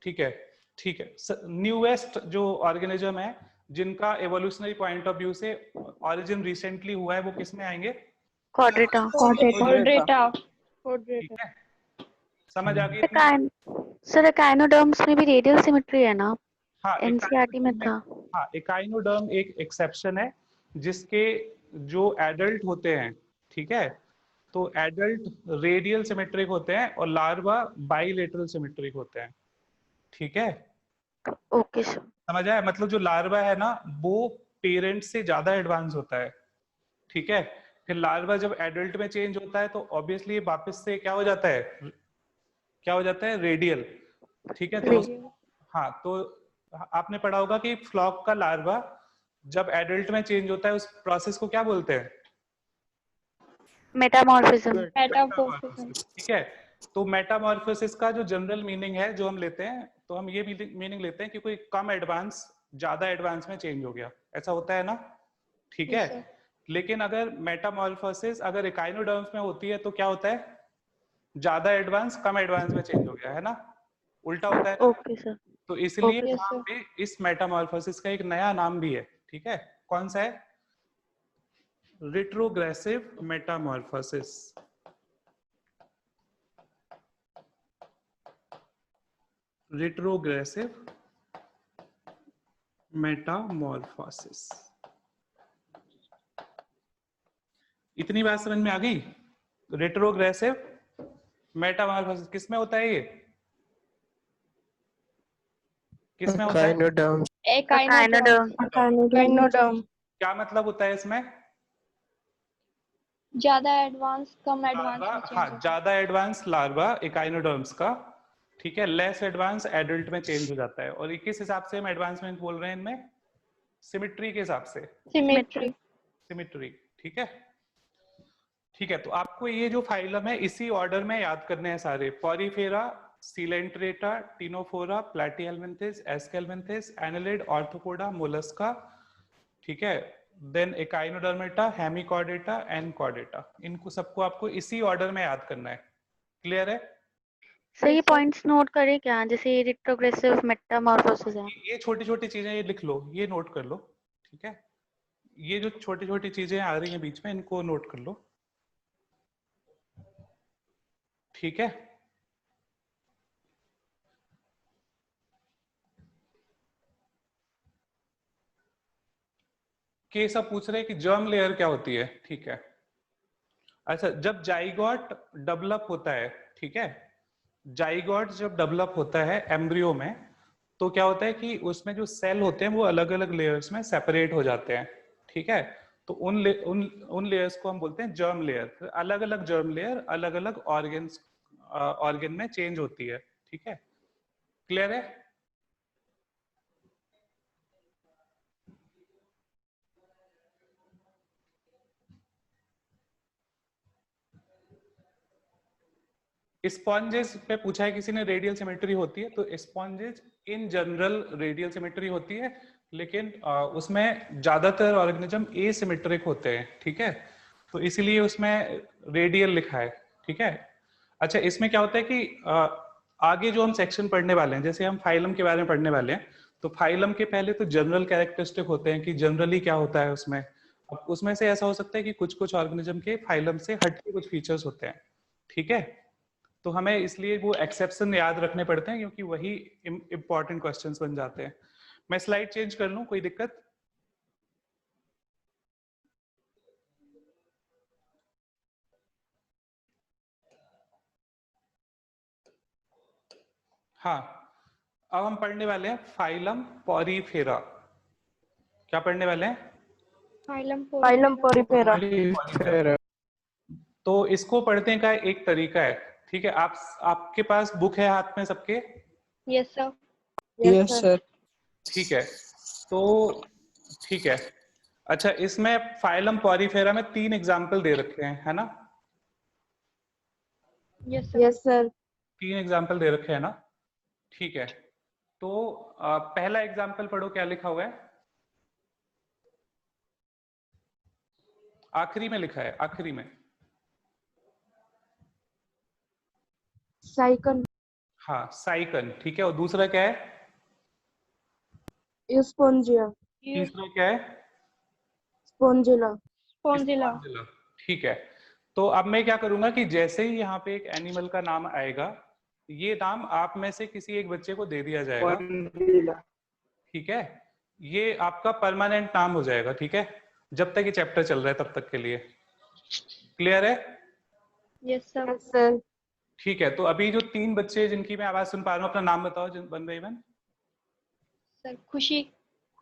ठीक है, ठीक है। न्यूएस्ट जो ऑर्गेनिज्म है जिनका एवोल्यूशनरी पॉइंट ऑफ व्यू से ओरिजिन रिसेंटली हुआ है, वो किस में आएंगे? क्वाड्रेटा। Chordata. ठीक है, समझ आ गई? सर एकाइनोडर्म्स में भी रेडियल सिमेट्री है ना? हाँ, एनसीईआरटी में था। हाँ, एकाइनोडर्म एक एक्सेप्शन है जिसके जो एडल्ट होते हैं, ठीक है, तो एडल्ट रेडियल सिमेट्रिक होते हैं और लार्वा बाइलेटरल सिमेट्रिक होते हैं, ठीक है। Okay sir. समझ आया? मतलब जो लार्वा है ना, वो पेरेंट से ज्यादा एडवांस होता है, ठीक है। फिर लार्वा जब एडल्ट में चेंज होता है तो ऑब्वियसली वापस से क्या हो जाता है? क्या हो जाता है? रेडियल, ठीक है। तो हाँ, तो आपने पढ़ा होगा कि फ्लॉक का लार्वा जब एडल्ट में चेंज होता है उस प्रोसेस को क्या बोलते हैं? मेटामॉर्फिज्म। Metamorphism. ठीक है। तो मेटामॉर्फोसिस का जो जनरल मीनिंग है जो हम लेते हैं, तो हम ये मीनिंग लेते हैं कि कोई कम एडवांस ज्यादा एडवांस में चेंज हो गया, ऐसा होता है ना, ठीक है। Yes, sir. लेकिन अगर मेटामॉर्फोसिस अगर इकाइनोडर्म्स में होती है तो क्या होता है, ज्यादा एडवांस कम एडवांस में चेंज हो गया, है ना, उल्टा होता है। Okay sir. तो इसलिए Yes, वहां sir. पे इस मेटामॉर्फोसिस का एक नया नाम भी है, ठीक है, कौन सा है, रिट्रोग्रेसिव मेटामॉर्फोसिस। Retrogressive Metamorphosis. इतनी बात समझ में आ गई। रेट्रोग्रेसिव मेटामॉर्फोसिस किसमें होता है, ये किसमें होता है, Echinoderms. Echinoderm. Echinoderm. क्या मतलब होता है इसमें, ज्यादा एडवांस कम एडवांस लार्वा, में चेंज हाँ होता है। ज्यादा एडवांस लार्वा इकाइनोडर्म्स का, ठीक है, लेस एडवांस एडल्ट में चेंज हो जाता है। और ये किस हिसाब से हम एडवांसमेंट बोल रहे हैं इनमें, सिमिट्री के हिसाब से, Symmetry. सिमिट्री, ठीक है। ठीक है, तो आपको ये जो फाइलम है इसी ऑर्डर में याद करने हैं सारे, Porifera, Coelenterata, Ctenophora, Platyhelminthes, Aschelminthes, Annelida, Arthropoda, Mollusca, ठीक है, then Echinodermata, Hemichordata and Chordata, इनको सबको आपको इसी ऑर्डर में याद करना है। क्लियर है? सर ये पॉइंट्स नोट करें क्या, जैसे रिट्रोग्रेसिव मेटामॉर्फोसिस है। ये छोटी छोटी चीजें ये लिख लो, ये नोट कर लो, ठीक है, ये जो छोटी छोटी चीजें आ रही हैं बीच में इनको नोट कर लो, ठीक है। के सब पूछ रहे हैं कि जर्म लेयर क्या होती है, ठीक है। अच्छा, जब जाइगोट डेवलप होता है, ठीक है, जाइगोट जब डेवलप होता है एम्ब्रियो में, तो क्या होता है कि उसमें जो सेल होते हैं वो अलग अलग लेयर्स में सेपरेट हो जाते हैं, ठीक है। तो उन लेयर्स को हम बोलते हैं जर्म लेयर। अलग अलग जर्म लेयर अलग अलग ऑर्गन में चेंज होती है, ठीक है। क्लियर है? स्पॉन्जेस पे पूछा है किसी ने, रेडियल सिमेट्री होती है, तो sponges in general radial symmetry होती है, लेकिन उसमें ज्यादातर ऑर्गेनिज्म एसिमेट्रिक होते हैं, ठीक है, तो इसीलिए उसमें रेडियल लिखा है, ठीक है। अच्छा, इसमें क्या होता है कि आगे जो हम सेक्शन पढ़ने वाले हैं, जैसे हम फाइलम के बारे में पढ़ने वाले हैं, तो फाइलम के पहले तो जनरल कैरेक्टरिस्टिक होते हैं कि जनरली क्या होता है उसमें। अब उसमें से ऐसा हो सकता है कि कुछ कुछ ऑर्गेनिज्म के फाइलम से हट के कुछ फीचर्स होते हैं, ठीक है। तो हमें इसलिए वो एक्सेप्शन याद रखने पड़ते हैं, क्योंकि वही इंपॉर्टेंट क्वेश्चंस बन जाते हैं। मैं स्लाइड चेंज कर लूं, कोई दिक्कत? हाँ, अब हम पढ़ने वाले हैं फाइलम पॉरीफेरा। क्या पढ़ने वाले हैं? Phylum Porifera. Porifera. तो इसको पढ़ने का एक तरीका है, ठीक है। आपके पास बुक है हाथ में सबके? Yes, sir. Yes, sir. ठीक है, तो ठीक है। अच्छा, इसमें फाइलम पॉरीफेरा में 3 एग्जाम्पल दे रखे हैं, है ना? Yes, sir. Yes, sir. 3 example दे रखे हैं ना, ठीक है। तो पहला एग्जाम्पल पढ़ो, क्या लिखा हुआ है? आखिरी में लिखा है, आखिरी में। Cycon. हाँ, साइकन, ठीक है। और दूसरा क्या है? Spongia. तीसरा क्या है? Spongilla. Spongilla. स्पॉन्जिला, ठीक है। तो अब मैं क्या करूंगा कि जैसे ही यहाँ पे एक एनिमल का नाम आएगा, ये नाम आप में से किसी एक बच्चे को दे दिया जाएगा, ठीक है। ये आपका परमानेंट नाम हो जाएगा, ठीक है, जब तक ये चैप्टर चल रहा है तब तक के लिए। क्लियर है? Yes, sir. Yes, sir. ठीक है, तो अभी जो 3 बच्चे जिनकी मैं आवाज सुन पा रहा हूँ, अपना नाम बताओ one by one. Sir, Khushi.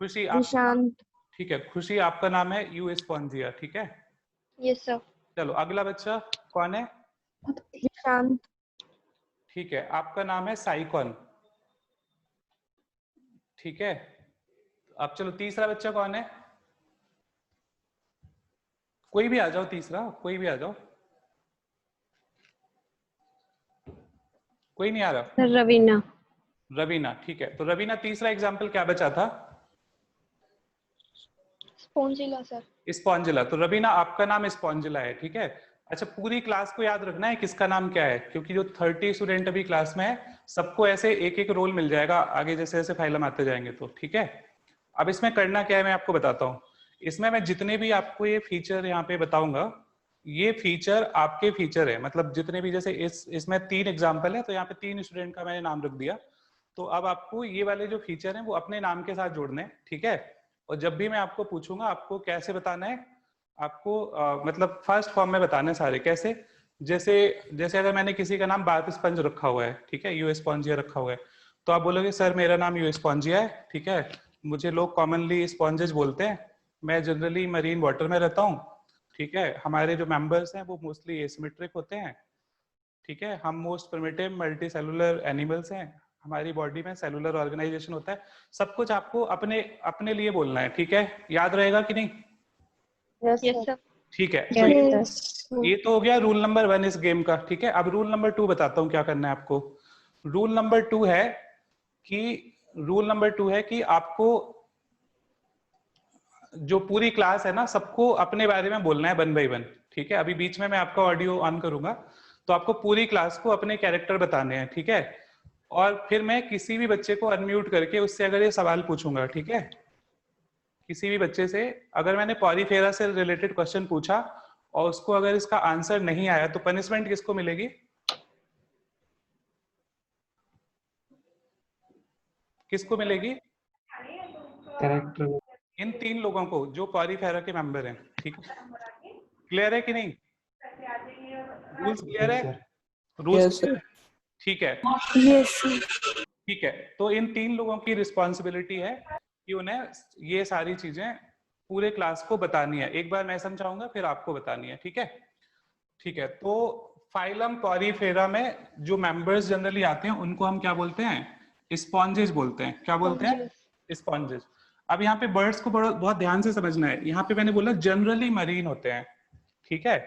खुशी, आप, Nishant. ठीक है, खुशी आपका नाम है यू स्पॉन्जिया, ठीक है। Yes, sir. चलो अगला बच्चा कौन है? Nishant. ठीक है, आपका नाम है साइकॉन, ठीक है। अब चलो तीसरा बच्चा कौन है? कोई भी आ जाओ, तीसरा कोई भी आ जाओ। कोई नहीं आ रहा? Sir, Ravina. रवीना, ठीक है। तो रवीना, तीसरा एग्जाम्पल क्या बचा था? Spongilla sir. स्पॉन्जिला। तो रबीना आपका नाम स्पॉन्जिला है, ठीक है। अच्छा, पूरी क्लास को याद रखना है किसका नाम क्या है, क्योंकि जो 30 स्टूडेंट अभी क्लास में है सबको ऐसे एक एक रोल मिल जाएगा आगे जैसे जैसे फाइलम आते जाएंगे, तो ठीक है। अब इसमें करना क्या है मैं आपको बताता हूँ। इसमें मैं जितने भी आपको ये फीचर यहाँ पे बताऊंगा, ये फीचर आपके फीचर है, मतलब जितने भी, जैसे इसमें 3 एग्जाम्पल है तो यहाँ पे 3 स्टूडेंट का मैंने नाम रख दिया। तो अब आपको ये वाले जो फीचर हैं वो अपने नाम के साथ जोड़ने हैं, ठीक है। और जब भी मैं आपको पूछूंगा आपको कैसे बताना है, आपको मतलब फर्स्ट फॉर्म में बताना है सारे। कैसे? जैसे जैसे अगर मैंने किसी का नाम बार्ब स्पंज रखा हुआ है, ठीक है, यू स्पॉन्जिया रखा हुआ है, तो आप बोलोगे सर मेरा नाम यू स्पॉन्जिया है, ठीक है, मुझे लोग कॉमनली स्पॉन्जेस बोलते हैं, मैं जनरली मरीन वाटर में रहता हूँ, ठीक है, हमारे जो मेंबर्स हैं वो मोस्टली एसिमेट्रिक होते हैं, ठीक है, हम most primitive multi cellular animals हैं, हमारी बॉडी में सेलुलर ऑर्गेनाइजेशन होता है। सब कुछ आपको अपने अपने लिए बोलना है, ठीक है। याद रहेगा कि नहीं? Yes yes sir. सर। ठीक है। तो ये तो हो गया रूल नंबर 1 इस गेम का, ठीक है। अब रूल नंबर 2 बताता हूँ क्या करना है आपको। रूल नंबर 2 है कि आपको जो पूरी क्लास है ना सबको अपने बारे में बोलना है 1 बाय 1, ठीक है। अभी बीच में मैं आपका ऑडियो ऑन करूंगा तो आपको पूरी क्लास को अपने कैरेक्टर बताने हैं, ठीक है। और फिर मैं किसी भी बच्चे को अनम्यूट करके उससे अगर ये सवाल पूछूंगा, ठीक है, किसी भी बच्चे से अगर मैंने पॉरीफेरा से रिलेटेड क्वेश्चन पूछा और उसको अगर इसका आंसर नहीं आया तो पनिशमेंट किसको मिलेगी? किसको मिलेगी? कैरेक्टर। इन 3 लोगों को जो पॉरीफेरा के मेंबर हैं, ठीक है। क्लियर है कि नहीं? रूल्स क्लियर है? Rules Yes, sir. ठीक है। यस ठीक है, तो इन 3 लोगों की रिस्पॉन्सिबिलिटी है कि उन्हें ये सारी चीजें पूरे क्लास को बतानी है। एक बार मैं समझाऊंगा फिर आपको बतानी है, ठीक है। ठीक है, तो फाइलम पॉरीफेरा में जो मेंबर्स जनरली आते हैं उनको हम क्या बोलते हैं? स्पॉन्जेस बोलते हैं। क्या बोलते हैं? स्पॉन्जेस। अब यहाँ पे बर्ड्स को बहुत ध्यान से समझना है। यहाँ पे मैंने बोला जनरली मरीन होते हैं, ठीक है।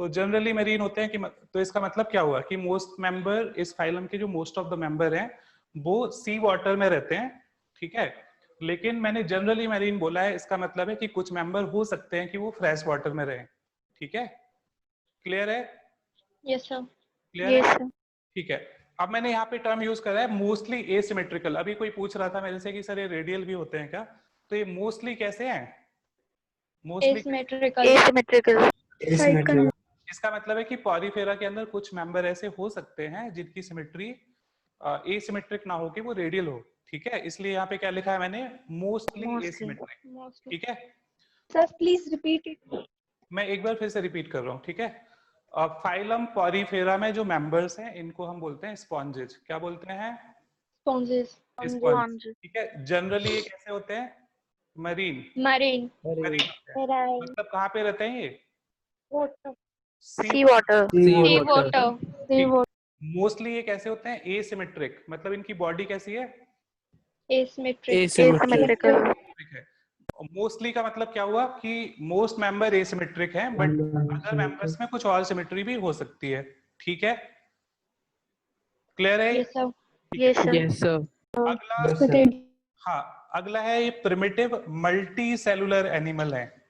तो जनरली मरीन होते हैं कि तो इसका मतलब क्या हुआ कि मोस्ट मेंबर इस फाइलम के जो मोस्ट ऑफ द मेंबर हैं वो सी वाटर में रहते हैं, ठीक है। लेकिन मैंने जनरली मरीन बोला है, इसका मतलब है कि कुछ मेंबर हो सकते हैं कि वो फ्रेश वाटर में रहें, ठीक है। क्लियर है? Yes sir. क्लियर यस है? सर। ठीक है। अब मैंने यहाँ पे टर्म यूज करा है मोस्टली एसिमेट्रिकल। अभी कोई पूछ रहा था मेरे से कि सर ये रेडियल भी होते हैं क्या? तो ये मोस्टली कैसे हैं? Mostly asymmetrical. एसिमेट्रिकल। इसका मतलब है कि पॉरीफेरा के अंदर कुछ मेंबर ऐसे हो सकते हैं जिनकी सिमेट्री एसिमेट्रिक ना हो कि वो रेडियल हो, ठीक है। इसलिए यहाँ पे क्या लिखा है मैंने? मोस्टली एसिमेट्रिक, ठीक है। Sir please repeat it. मैं एक बार फिर से रिपीट कर रहा हूँ, ठीक है। फाइलम पॉरीफेरा में जो मेंबर्स हैं इनको हम बोलते हैं स्पॉन्जेस। क्या बोलते हैं? स्पॉन्जेस। स्पॉन्ज, ठीक है। जनरली ये कैसे होते हैं? मरीन। मरीन। मरीन होते हैं। मतलब कहाँ पे रहते हैं ये? सी वाटर। सी वाटर। मोस्टली ये कैसे होते हैं? एसिमेट्रिक। मतलब इनकी बॉडी कैसी है? एसिमेट्रिक। एसिमेट्रिकल। है। मोस्टली का मतलब क्या हुआ कि मोस्ट मेंबर एसिमेट्रिक हैं, बट अदर मेंबर्स में कुछ और सिमेट्री भी हो सकती है, ठीक है। क्लियर है? Yes sir. Yes sir. Yes, sir. अगला, हाँ, अगला है ये प्रिमिटिव मल्टी सेलुलर एनिमल है।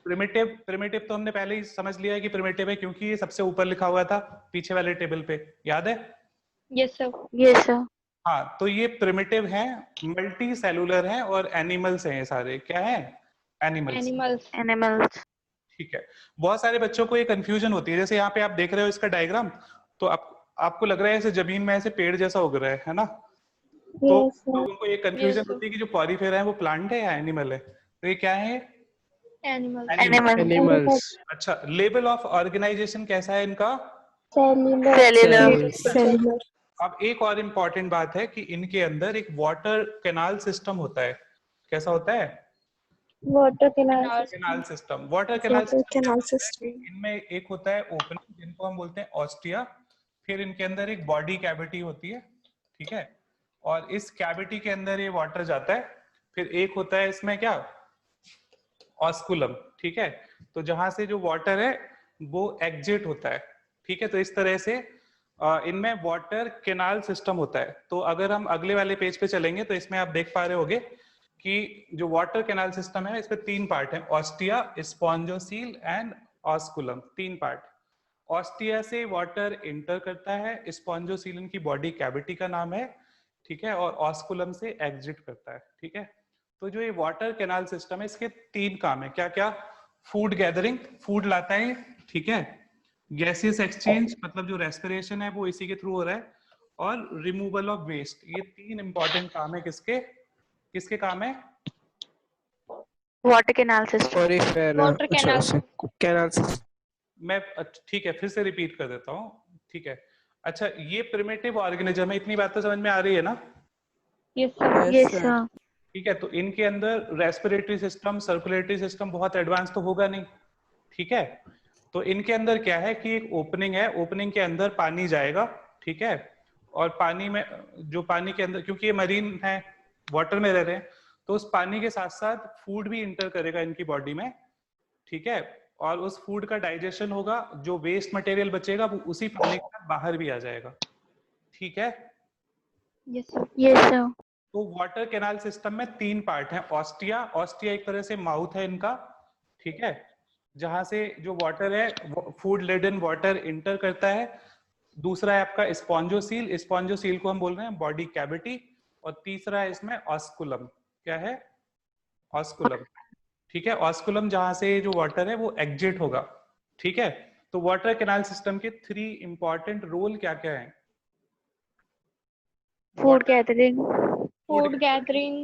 प्रिमिटिव तो हमने पहले ही समझ लिया है कि प्रिमिटिव है क्योंकि ये सबसे ऊपर लिखा हुआ था पीछे वाले टेबल पे, याद है? Yes sir. Yes sir. हाँ, तो ये प्रिमिटिव है, मल्टी सेलुलर है और एनिमल्स हैं। ये सारे क्या है? एनिमल्स। एनिमल्स। ठीक है। बहुत सारे बच्चों को ये कंफ्यूजन होती है। जैसे यहाँ पे आप देख रहे हो इसका डायग्राम, तो आपको लग रहा है ऐसे जमीन में ऐसे पेड़ जैसा उग रहा है ना? तो लोगों को ये कंफ्यूजन होती है कि जो पॉरीफेरा है वो प्लांट है या एनिमल है। तो ये क्या है? एनिमल। Animals. अच्छा, लेवल ऑफ ऑर्गेनाइजेशन कैसा है इनका? सेलुलर। अब एक और इम्पोर्टेंट बात है कि इनके अंदर एक वाटर कैनाल सिस्टम होता है। कैसा होता है? Water canal system. Water canal system इनमें एक होता है ओपनिंग जिनको हम बोलते हैं ऑस्टिया, फिर इनके अंदर एक बॉडी कैविटी होती है, ठीक है, और इस कैविटी के अंदर ये वाटर जाता है। फिर एक होता है इसमें क्या? ऑस्कुलम, ठीक है। तो जहां से जो वाटर है वो एग्जिट होता है, ठीक है। तो इस तरह से इनमें वाटर कैनाल सिस्टम होता है। तो अगर हम अगले वाले पेज पे चलेंगे तो इसमें आप देख पा रहे होगे कि जो वाटर कैनाल सिस्टम है इसमें 3 पार्ट है, ostia, spongocoel and osculum, 3 part. Ostia से वाटर इंटर करता है, स्पॉन्जोसीलन की बॉडी कैविटी का नाम है, ठीक है, और ऑस्कुलम से एग्जिट करता है, ठीक है। तो जो ये वाटर कैनाल सिस्टम है इसके 3 काम है, क्या क्या? फूड गैदरिंग, फूड लाता है, ठीक है, गैसियस एक्सचेंज मतलब जो रेस्पिरेशन है वो इसी के थ्रू हो रहा है, और रिमूवल ऑफ वेस्ट। ये 3 इंपॉर्टेंट काम है किसके किसके काम है? Water canal system. Peripheral. Water canal. Canal system. मैं ठीक है फिर से रिपीट कर देता हूँ, ठीक है। अच्छा, ये प्रिमिटिव ऑर्गेनिज्म है, इतनी बात तो समझ में आ रही है ना? Yes, sir. Yes sir. ठीक है, तो इनके अंदर रेस्पिरेटरी सिस्टम, सर्कुलेटरी सिस्टम बहुत एडवांस तो होगा नहीं, ठीक है। तो इनके अंदर क्या है कि एक ओपनिंग है, ओपनिंग के अंदर पानी जाएगा, ठीक है, और पानी में जो पानी के अंदर, क्योंकि ये मरीन है, वाटर में रह रहे हैं, तो उस पानी के साथ साथ फूड भी इंटर करेगा इनकी बॉडी में, ठीक है, और उस फूड का डाइजेशन होगा, जो वेस्ट मटेरियल बचेगा वो उसी पानी के साथ बाहर भी आ जाएगा, ठीक है। Yes, sir. Yes sir. तो वाटर कैनाल सिस्टम में 3 पार्ट हैं, ऑस्टिया, ऑस्टिया एक तरह से माउथ है इनका, ठीक है, जहां से जो वाटर है फूड लेडन वाटर इंटर करता है। दूसरा है आपका स्पॉन्जोसील, स्पॉन्जोसील को हम बोल रहे हैं बॉडी कैविटी, और तीसरा है इसमें ऑस्कुलम, क्या है? ऑस्कुलम, ठीक है, ऑस्कुलम जहां से जो वाटर है वो एग्जिट होगा, ठीक है। तो वाटर कैनाल सिस्टम के 3 इंपॉर्टेंट रोल क्या क्या है? फूड गैदरिंग, Food gathering,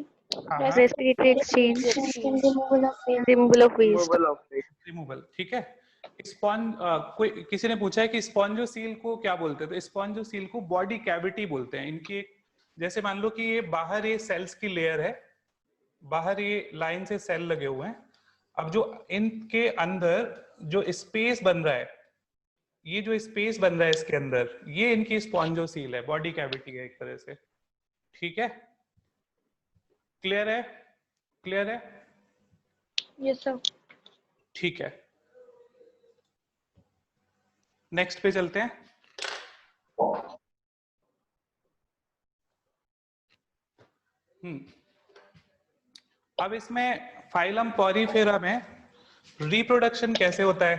हाँ, respiratory exchange, And removal of waste. Removal of waste. Removal of waste. Removal, ठीक है। कोई किसी ने पूछा है कि स्पॉन्जोसील को क्या बोलते हैं, तो स्पॉन्जोसील को बॉडी कैविटी बोलते हैं। इनकी एक, जैसे मान लो कि ये बाहर ये सेल्स की लेयर है, बाहर ये लाइन से सेल लगे हुए हैं, अब जो इनके अंदर जो स्पेस बन रहा है, ये जो स्पेस बन रहा है इसके अंदर, ये इनकी स्पॉन्जोसील है, बॉडी कैविटी है एक तरह से, ठीक है। क्लियर है? क्लियर है? yes, sir. ठीक है, नेक्स्ट पे चलते हैं। अब इसमें फाइलम पॉरीफेरा में रिप्रोडक्शन कैसे होता है,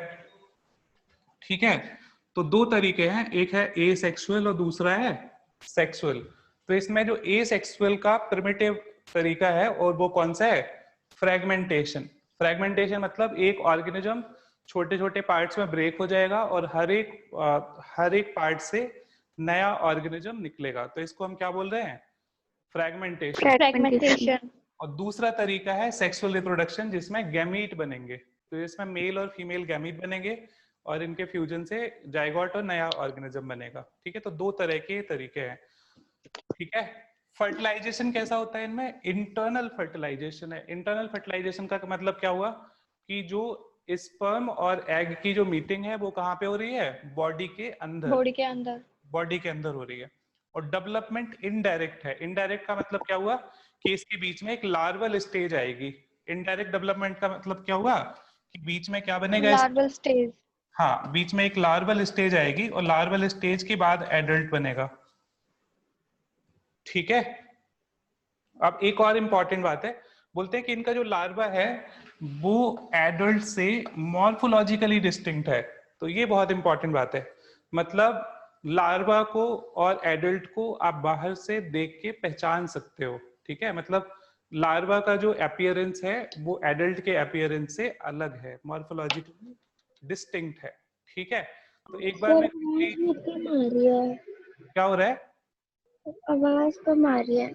ठीक है। तो 2 तरीके हैं, एक है ए सेक्सुअल और दूसरा है सेक्सुअल। तो इसमें जो ए सेक्सुअल का प्रिमिटिव तरीका है और वो कौन सा है? फ्रेगमेंटेशन। फ्रेगमेंटेशन मतलब एक ऑर्गेनिज्म छोटे छोटे पार्ट्स में ब्रेक हो जाएगा और हर एक पार्ट से नया ऑर्गेनिज्म निकलेगा, तो इसको हम क्या बोल रहे हैं? फ्रेगमेंटेशन। Fragmentation. और दूसरा तरीका है सेक्सुअल रिप्रोडक्शन, जिसमें गैमीट बनेंगे, तो इसमें मेल और फीमेल गैमीट बनेंगे और इनके फ्यूजन से जाइगोट और नया ऑर्गेनिज्म बनेगा, ठीक है। तो 2 तरह के तरीके हैं, ठीक है। फर्टिलाइजेशन कैसा होता है इनमें? इंटरनल फर्टिलाइजेशन है। इंटरनल फर्टिलाइजेशन का मतलब क्या हुआ कि जो स्पर्म और एग की जो मीटिंग है वो कहाँ पे हो रही है? बॉडी के अंदर, Body के अंदर. बॉडी के अंदर हो रही है। और डेवलपमेंट इनडायरेक्ट है। इनडायरेक्ट का मतलब क्या हुआ कि इसके बीच में एक लार्वल स्टेज आएगी। इनडायरेक्ट डेवलपमेंट का मतलब क्या हुआ कि बीच में क्या बनेगा? Larval stage. हाँ, बीच में एक लार्वल स्टेज आएगी और लार्वल स्टेज के बाद एडल्ट बनेगा, ठीक है। अब एक और इंपॉर्टेंट बात है, बोलते हैं कि इनका जो लार्वा है वो एडल्ट से मॉर्फोलॉजिकली डिस्टिंक्ट है। तो ये बहुत इंपॉर्टेंट बात है, मतलब लार्वा को और एडल्ट को आप बाहर से देख के पहचान सकते हो, ठीक है। मतलब लार्वा का जो अपीयरेंस है वो एडल्ट के अपीयरेंस से अलग है, मॉर्फोलॉजिकली डिस्टिंक्ट है, ठीक है। तो एक बार में क्या हो रहा है? आवाज कम आ रही है।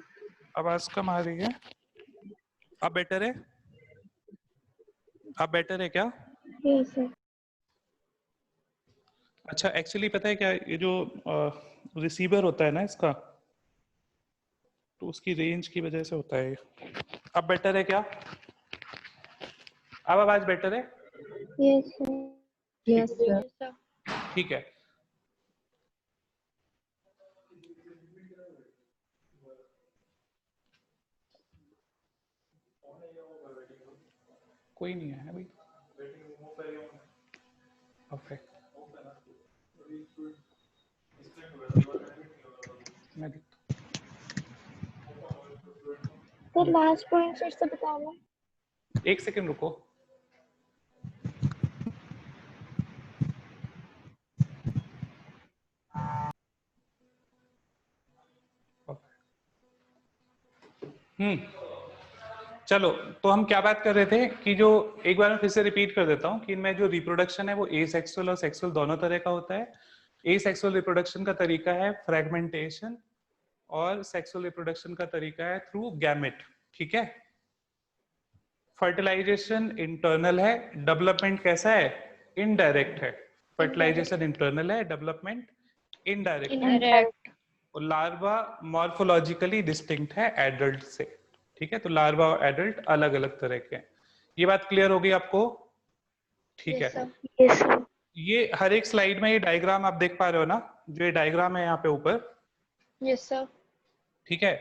आवाज कम आ रही है। अब बेटर है? अब बेटर है क्या? Yes sir. अच्छा, एक्चुअली पता है क्या, ये जो रिसीवर होता है ना इसका, तो उसकी रेंज की वजह से होता है ये। अब बेटर है क्या? अब आवाज बेटर है? Yes sir. Yes sir. Yes, sir. ठीक है। कोई नहीं है अभी। ओके, मैं सर लास्ट पॉइंट फिर से बताना। एक सेकंड रुको। चलो, तो हम क्या बात कर रहे थे कि जो, एक बार मैं फिर से रिपीट कर देता हूँ कि इनमें जो रिप्रोडक्शन है वो एसेक्सुअल और सेक्सुअल दोनों तरह का होता है। एसेक्सुअल रिप्रोडक्शन का तरीका है फ्रेगमेंटेशन और सेक्सुअल रिप्रोडक्शन का तरीका है थ्रू गैमेट। ठीक है, फर्टिलाइजेशन इंटरनल है, डेवलपमेंट कैसा है? इनडायरेक्ट है। फर्टिलाइजेशन इंटरनल है, डेवलपमेंट इनडायरेक्ट है। Indirect. और लार्वा मॉर्फोलॉजिकली डिस्टिंक्ट है एडल्ट से। ठीक है, तो लार्वा और एडल्ट अलग अलग तरह के हैं। ये बात क्लियर हो गई आपको? ठीक Yes, है, sir. Yes sir. ये हर एक स्लाइड में ये डायग्राम आप देख पा रहे हो ना, जो ये डायग्राम है यहाँ पे ऊपर। Yes, sir. ठीक है,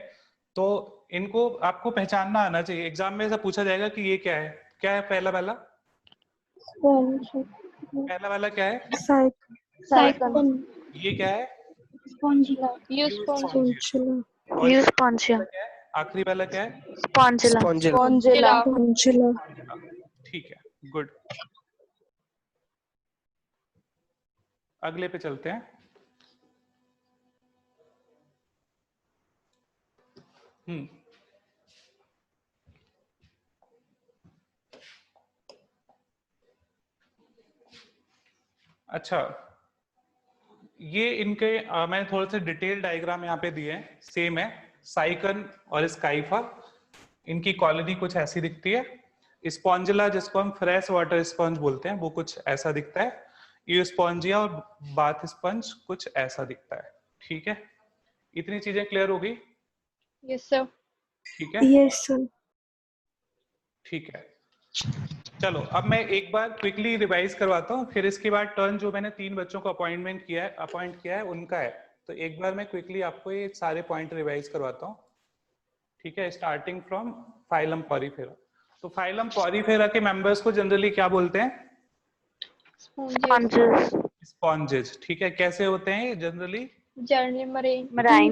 तो इनको आपको पहचानना आना चाहिए। एग्जाम में ऐसा पूछा जाएगा कि ये क्या है। क्या है पहला वाला? स्पॉन्ज। पहला वाला क्या है? साइकन। ये क्या है? स्पॉन्जिला। Use sponge. और यूज ये स्पॉन्जिया। क्या है? आखिरी वाला क्या है? स्पॉन्जिला। Spongilla. ठीक है, गुड। अगले पे चलते हैं। अच्छा, ये इनके मैंने थोड़े से डिटेल डायग्राम यहाँ पे दिए हैं, सेम है। साइकन और स्काइफा, इनकी कॉलोनी कुछ ऐसी दिखती है। स्पॉन्जिला, जिसको हम फ्रेश वाटर स्पंज बोलते हैं, वो कुछ ऐसा दिखता है। यूस्पॉन्जिया और बाथ स्पंज कुछ ऐसा दिखता है। ठीक है, इतनी चीजें क्लियर हो गई? Yes, sir. ठीक है, यस सर। ठीक है। चलो, अब मैं एक बार क्विकली रिवाइज करवाता हूँ, फिर इसके बाद टर्न जो मैंने 3 बच्चों को अपॉइंट किया है उनका है। तो एक बार मैं क्विकली आपको ये सारे पॉइंट रिवाइज करवाता हूँ। ठीक है, स्टार्टिंग फ्रॉम फाइलम पॉरीफेरा। तो फाइलम पॉरीफेरा के मेंबर्स को जनरली क्या बोलते हैं? Sponges. स्पॉन्जेस। स्पॉन्जेस। ठीक है, कैसे होते हैं ये जनरली? Journey marine. मराइन।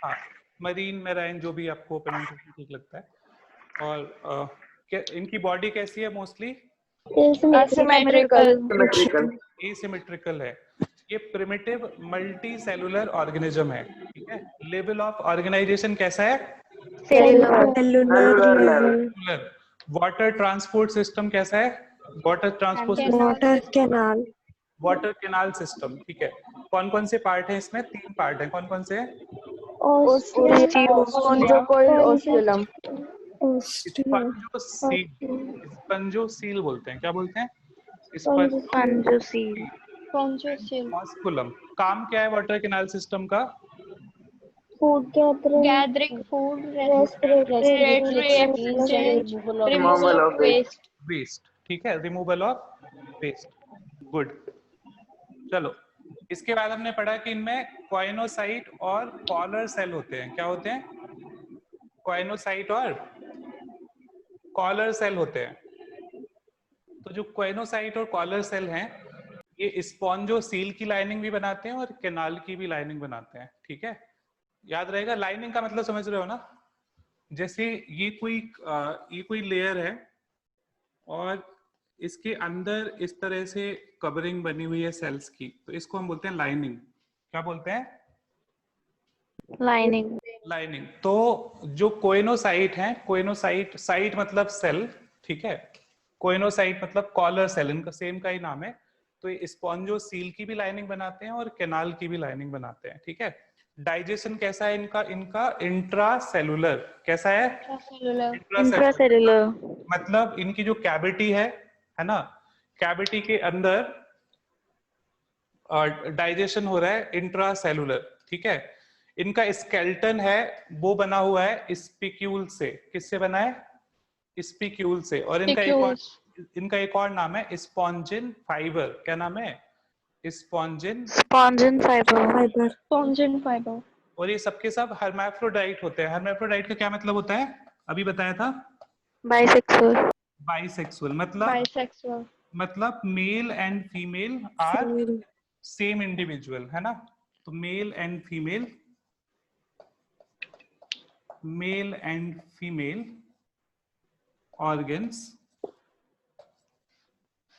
हाँ, मरीन, मेराइन, जो भी आपको प्रोनाउंसिएशन ठीक लगता है। और इनकी बॉडी कैसी है? Mostly Asymmetrical. एसिमेट्रिकल है। ये प्रिमिटिव मल्टी सेलुलर ऑर्गेनिज्म है। ठीक है, लेवल ऑफ ऑर्गेनाइजेशन कैसा है? सेलुलर। वाटर ट्रांसपोर्ट सिस्टम कैसा है? Water transport system, water canal system. ठीक है, कौन कौन से पार्ट है इसमें? 3 पार्ट है। कौन कौन से? स्पंजोसील बोलते हैं। क्या बोलते हैं? स्पॉन्जोसील। Spongiocele. ऑस्कुलम। काम क्या है वाटर कैनाल सिस्टम का? Food Gathering food, respiratory respiratory exchange, removal of waste. Waste. ठीक है, रिमूवल ऑफ वेस्ट। गुड। चलो, इसके बाद हमने पढ़ा कि इनमें क्वाइनोसाइट और कॉलर सेल होते हैं। क्या होते हैं? क्वाइनोसाइट और कॉलर सेल होते हैं। तो जो क्वाइनोसाइट और कॉलर सेल हैं, ये स्पॉन्जोसील की लाइनिंग भी बनाते हैं और कैनाल की भी लाइनिंग बनाते हैं। ठीक है, याद रहेगा। लाइनिंग का मतलब समझ रहे हो ना? जैसे ये कोई लेयर है और इसके अंदर इस तरह से कवरिंग बनी हुई है सेल्स की, तो इसको हम बोलते हैं लाइनिंग। क्या बोलते हैं? लाइनिंग। लाइनिंग। तो जो कोइनोसाइट है, कोइनोसाइट, साइट मतलब सेल। ठीक है, कोइनोसाइट मतलब कॉलर सेल, इनका सेम का ही नाम है। तो ये स्पॉन्जोसील की भी लाइनिंग बनाते हैं और कैनाल की भी लाइनिंग बनाते हैं। ठीक है, डाइजेशन कैसा है इनका? इंट्रासेलुलर। कैसा है? इंट्रासेलुलर। मतलब इनकी जो कैविटी है ना, कैविटी के अंदर डाइजेशन हो रहा है इंट्रासेलुलर। ठीक है, इनका स्केलेटन है वो बना हुआ है स्पिक्यूल से। किससे बना है? स्पिक्यूल से। और इनका एक और नाम है स्पॉन्जिन फाइबर। क्या नाम है? Spongin fibre. और ये सबके सब हर्माफ्रोडाइट होते हैं। हर्माफ्रोडाइट का क्या मतलब होता है? अभी बताया था। बाइसेक्सुअल मतलब male and female are same individual, है ना? तो male and female male and female organs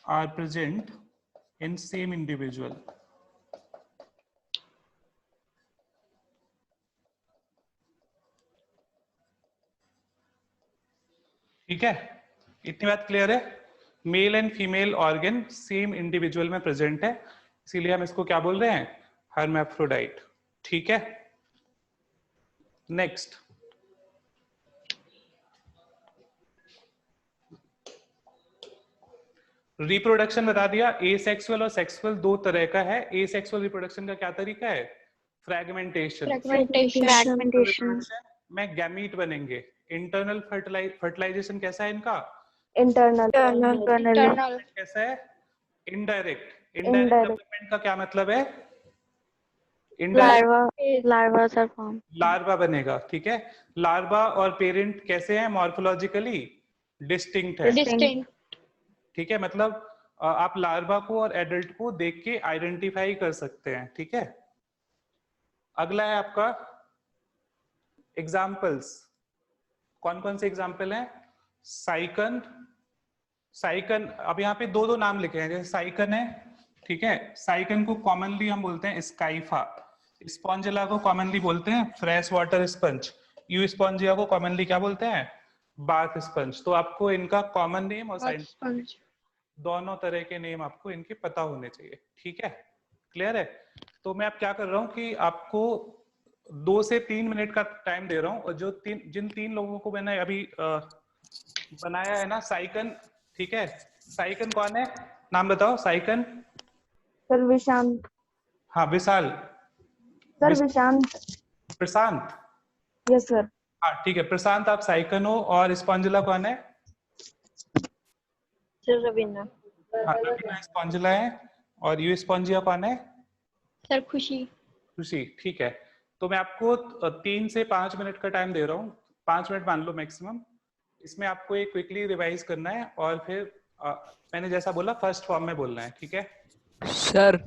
are present in same individual. ठीक है, इतनी बात क्लियर है? Mail and female organ same individual में प्रेजेंट है, इसीलिए हम इसको क्या बोल रहे हैं? हर्माफ्रोडाइट। ठीक है, नेक्स्ट। रिप्रोडक्शन बता दिया, एसेक्सुअल और सेक्सुअल दो तरह का है। एसेक्सुअल रिप्रोडक्शन का क्या तरीका है? फ्रैगमेंटेशन। फ्रैगमेंटेशन में गैमीट बनेंगे। इंटरनल फर्टिलाइजेशन कैसा है इनका? Internal Internal. कैसा है? इनडायरेक्ट। Indirect. डेवलपमेंट का क्या मतलब है? larvas are formed. लार्वा बनेगा। ठीक है, लार्वा और पेरेंट कैसे हैं? मॉर्फोलॉजिकली डिस्टिंक्ट है। Distinct. ठीक है, मतलब आप लार्वा को और एडल्ट को देख के आइडेंटिफाई कर सकते हैं। ठीक है, अगला है आपका एग्जाम्पल्स। कौन कौन से एग्जाम्पल हैं? साइकन। साइकन, अब यहाँ पे दो दो नाम लिखे हैं, जैसे साइकन है। ठीक है, साइकन को कॉमनली हम बोलते हैं स्काइफा। स्पॉन्जिला को कॉमनली बोलते हैं fresh water sponge. You Spongia को कॉमनली क्या बोलते हैं? Bath sponge. तो आपको इनका कॉमन नेम और साइंस Sponge. दोनों तरह के नेम आपको इनके पता होने चाहिए। ठीक है, क्लियर है? तो मैं अब क्या कर रहा हूँ कि आपको 2 से 3 मिनट का टाइम दे रहा हूँ, और जो जिन 3 लोगों को मैंने अभी बनाया है ना साइकन, ठीक है, साइकन कौन है? नाम बताओ। साइकन? सर विशांत। हाँ, Vishal. Sir Vishant. Prashant? Yes sir. हाँ ठीक है, प्रशांत आप साइकन हो। और स्पॉन्जिला कौन है? सर रवीना। हाँ, रवीना स्पॉन्जिला है। और यू स्पॉन्जिया कौन है? Sir, खुशी. खुशी। ठीक है, तो मैं आपको 3 से 5 मिनट का टाइम दे रहा हूँ, 5 मिनट मान लो मैक्सिमम। इसमें आपको एक क्विकली रिवाइज करना है, और फिर मैंने जैसा बोला फर्स्ट फॉर्म में बोलना है। ठीक है सर,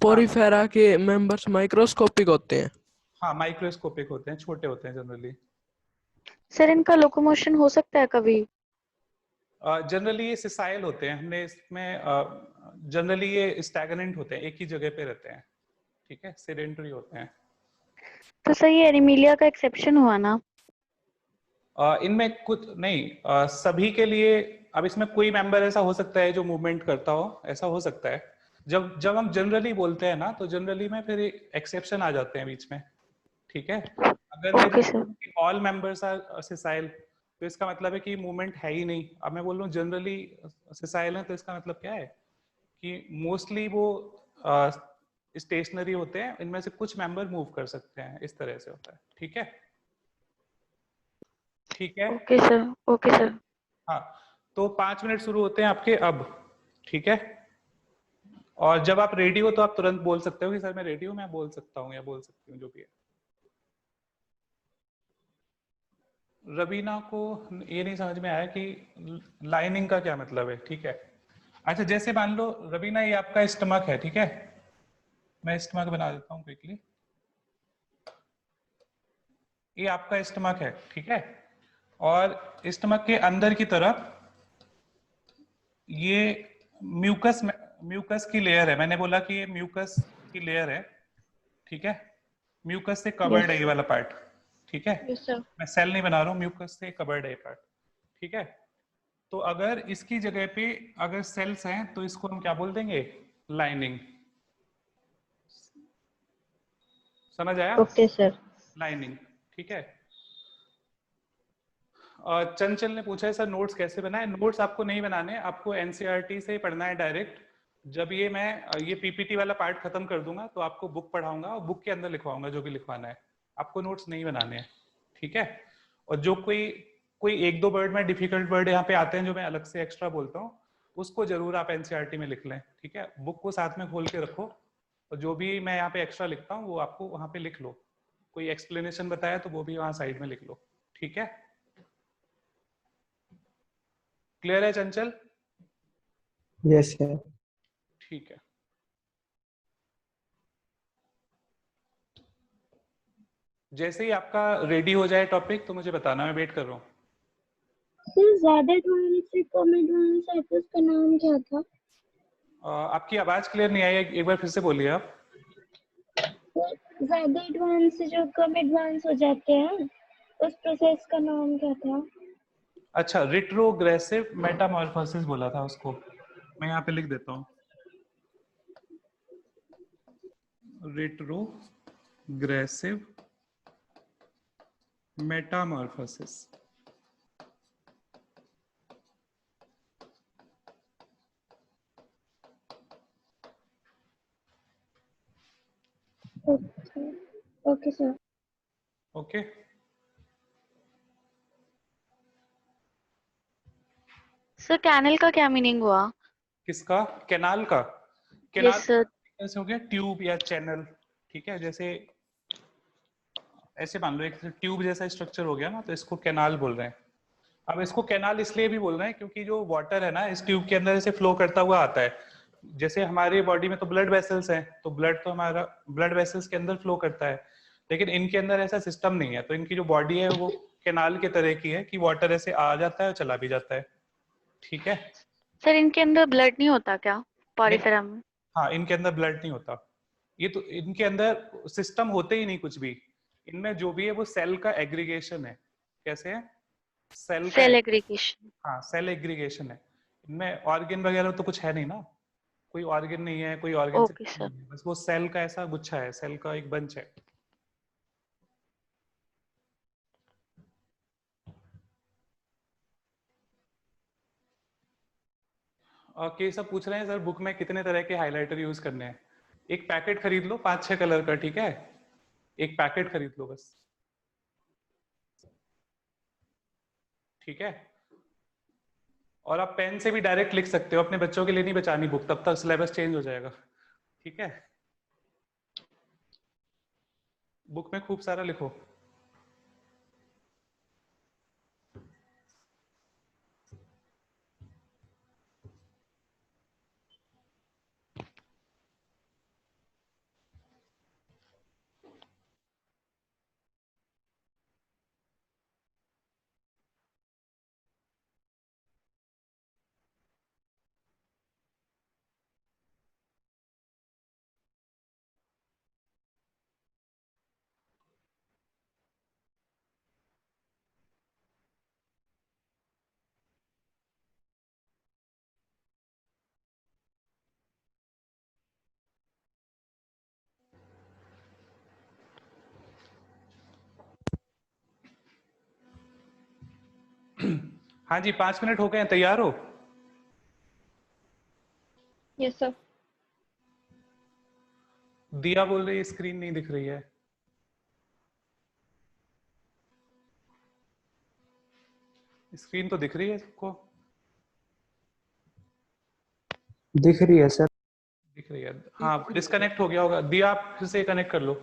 पोरीफेरा के मेंबर्स माइक्रोस्कोपिक होते हैं। हाँ, माइक्रोस्कोपिक होते हैं, छोटे होते हैं जनरली। सर इनका लोकोमोशन हो सकता है कभी? जनरली ये सिसाइल होते हैं। हमने इसमें जनरली ये स्टैग्नेंट होते हैं, एक ही जगह पे रहते हैं। ठीक है, सेडेंटरी होते हैं। तो सर ये एनीमिलिया का एक्सेप्शन हुआ ना? इनमें कुछ नहीं, सभी के लिए। अब इसमें कोई मेंबर ऐसा हो सकता है जो मूवमेंट करता हो, ऐसा हो सकता है। जब जब हम जनरली बोलते हैं ना, तो जनरली में फिर एक्सेप्शन आ जाते हैं बीच में। ठीक है, अगर मैं okay sir. All members are sessile, तो इसका मतलब है कि मूवमेंट है ही नहीं। अब मैं बोल रहा हूँ जनरली सिसाइल है, तो इसका मतलब क्या है कि मोस्टली वो स्टेशनरी होते हैं, इनमें से कुछ मेंबर मूव कर सकते हैं, इस तरह से होता है। ठीक है, ठीक है। Okay sir, okay sir. हाँ, तो 5 मिनट शुरू होते हैं आपके अब। ठीक है, और जब आप रेडी हो तो आप तुरंत बोल सकते हो कि सर मैं रेडी हूँ, मैं बोल सकता हूँ या बोल सकती हूँ, जो भी है। रवीना को ये नहीं समझ में आया कि लाइनिंग का क्या मतलब है। ठीक है, अच्छा जैसे मान लो रवीना ये आपका स्टमक है। ठीक है, मैं स्टमक बना देता हूँ क्विकली। ये आपका स्टमक है। ठीक है, और स्टमक के अंदर की तरफ ये म्यूकस की लेयर है। मैंने बोला कि ये म्यूकस की लेयर है। ठीक है, म्यूकस से कवर्ड है ये वाला पार्ट। ठीक है, Yes, sir. मैं सेल नहीं बना रहा हूँ, म्यूकस से कवर्ड है ये पार्ट। ठीक है, तो अगर इसकी जगह पे अगर सेल्स हैं तो इसको हम क्या बोल देंगे? लाइनिंग। समझ आया? Okay sir. लाइनिंग। ठीक है, चंचल ने पूछा है सर नोट्स कैसे बनाए? नोट्स आपको नहीं बनाने, आपको एनसीईआरटी से पढ़ना है डायरेक्ट। जब ये मैं ये पीपीटी वाला पार्ट खत्म कर दूंगा तो आपको बुक पढ़ाऊंगा और बुक के अंदर लिखवाऊंगा जो भी लिखवाना है। आपको नोट्स नहीं बनाने हैं। ठीक है, और जो कोई कोई 1-2 वर्ड में डिफिकल्ट वर्ड यहाँ पे आते हैं जो मैं अलग से एक्स्ट्रा बोलता हूँ, उसको जरूर आप एनसीईआरटी में लिख लें। ठीक है, बुक को साथ में खोल के रखो, और जो भी मैं यहाँ पे एक्स्ट्रा लिखता हूँ वो आपको वहाँ पे लिख लो। कोई एक्सप्लेनेशन बताया तो वो भी वहाँ साइड में लिख लो। ठीक है, क्लियर है चंचल? Yes sir. ठीक है, जैसे ही आपका रेडी हो जाए टॉपिक तो मुझे बताना, मैं वेट कर रहा हूँ। सर ज्यादा एडवांस से कम एडवांस एक्सेस का नाम क्या था? आपकी आवाज क्लियर नहीं आई, एक बार फिर से बोलिए आप। ज्यादा एडवांस से जो कम एडवांस हो जाते हैं उस प्रोसेस का नाम क्या था? अच्छा, रिट्रोग्रेसिव मेटामॉर्फोसिस बोला था उसको, मैं यहाँ पे लिख देता हूँ। Retrogressive metamorphosis. Okay okay sir. Okay, sir canal का क्या मीनिंग हुआ? किसका? कैनाल का? Canal yes sir. ऐसे हो गया ट्यूब या चैनल, ठीक है। जैसे ऐसे मान लो एक ट्यूब जैसा स्ट्रक्चर हो गया ना, तो इसको कैनाल बोल रहे हैं। अब इसको कैनाल इसलिए भी बोल रहे हैं क्योंकि जो वाटर है ना इस ट्यूब के अंदर से फ्लो करता हुआ आता है। जैसे हमारी बॉडी में तो ब्लड वेसल्स हैं, तो ब्लड तो हमारा ब्लड वेसल्स के अंदर फ्लो करता है, लेकिन इनके अंदर ऐसा सिस्टम नहीं है। तो इनकी जो बॉडी है वो कैनाल के तरह की है कि वाटर ऐसे आ जाता है और चला भी जाता है, ठीक है। सर इनके अंदर ब्लड नहीं होता क्या नहीं, पॉरीफेरा में? हाँ, इनके अंदर ब्लड नहीं होता। ये तो इनके अंदर सिस्टम होते ही नहीं कुछ भी। इनमें जो भी है वो सेल का एग्रीगेशन है। कैसे है? सेल का सेल एग्रीगेशन। हाँ, सेल एग्रीगेशन है। इनमें ऑर्गन वगैरह तो कुछ है नहीं ना, कोई ऑर्गन नहीं है, कोई ऑर्गन से ओके सर। नहीं है, बस वो सेल का ऐसा गुच्छा है, सेल का एक बंच है। ओके, सब पूछ रहे हैं सर बुक में कितने तरह के हाइलाइटर यूज करने हैं। एक पैकेट खरीद लो 5-6 कलर का, ठीक है। एक पैकेट खरीद लो बस, ठीक है। और आप पेन से भी डायरेक्ट लिख सकते हो, अपने बच्चों के लिए नहीं बचानी बुक, तब तक सिलेबस चेंज हो जाएगा, ठीक है। बुक में खूब सारा लिखो। हाँ जी, 5 मिनट हो गए हैं, तैयार हो? Yes sir. दिया बोल रही है स्क्रीन नहीं दिख रही है। स्क्रीन तो दिख रही है सबको। दिख रही है सर। दिख रही है, हाँ। डिस्कनेक्ट हो गया होगा, दिया आप फिर से कनेक्ट कर लो,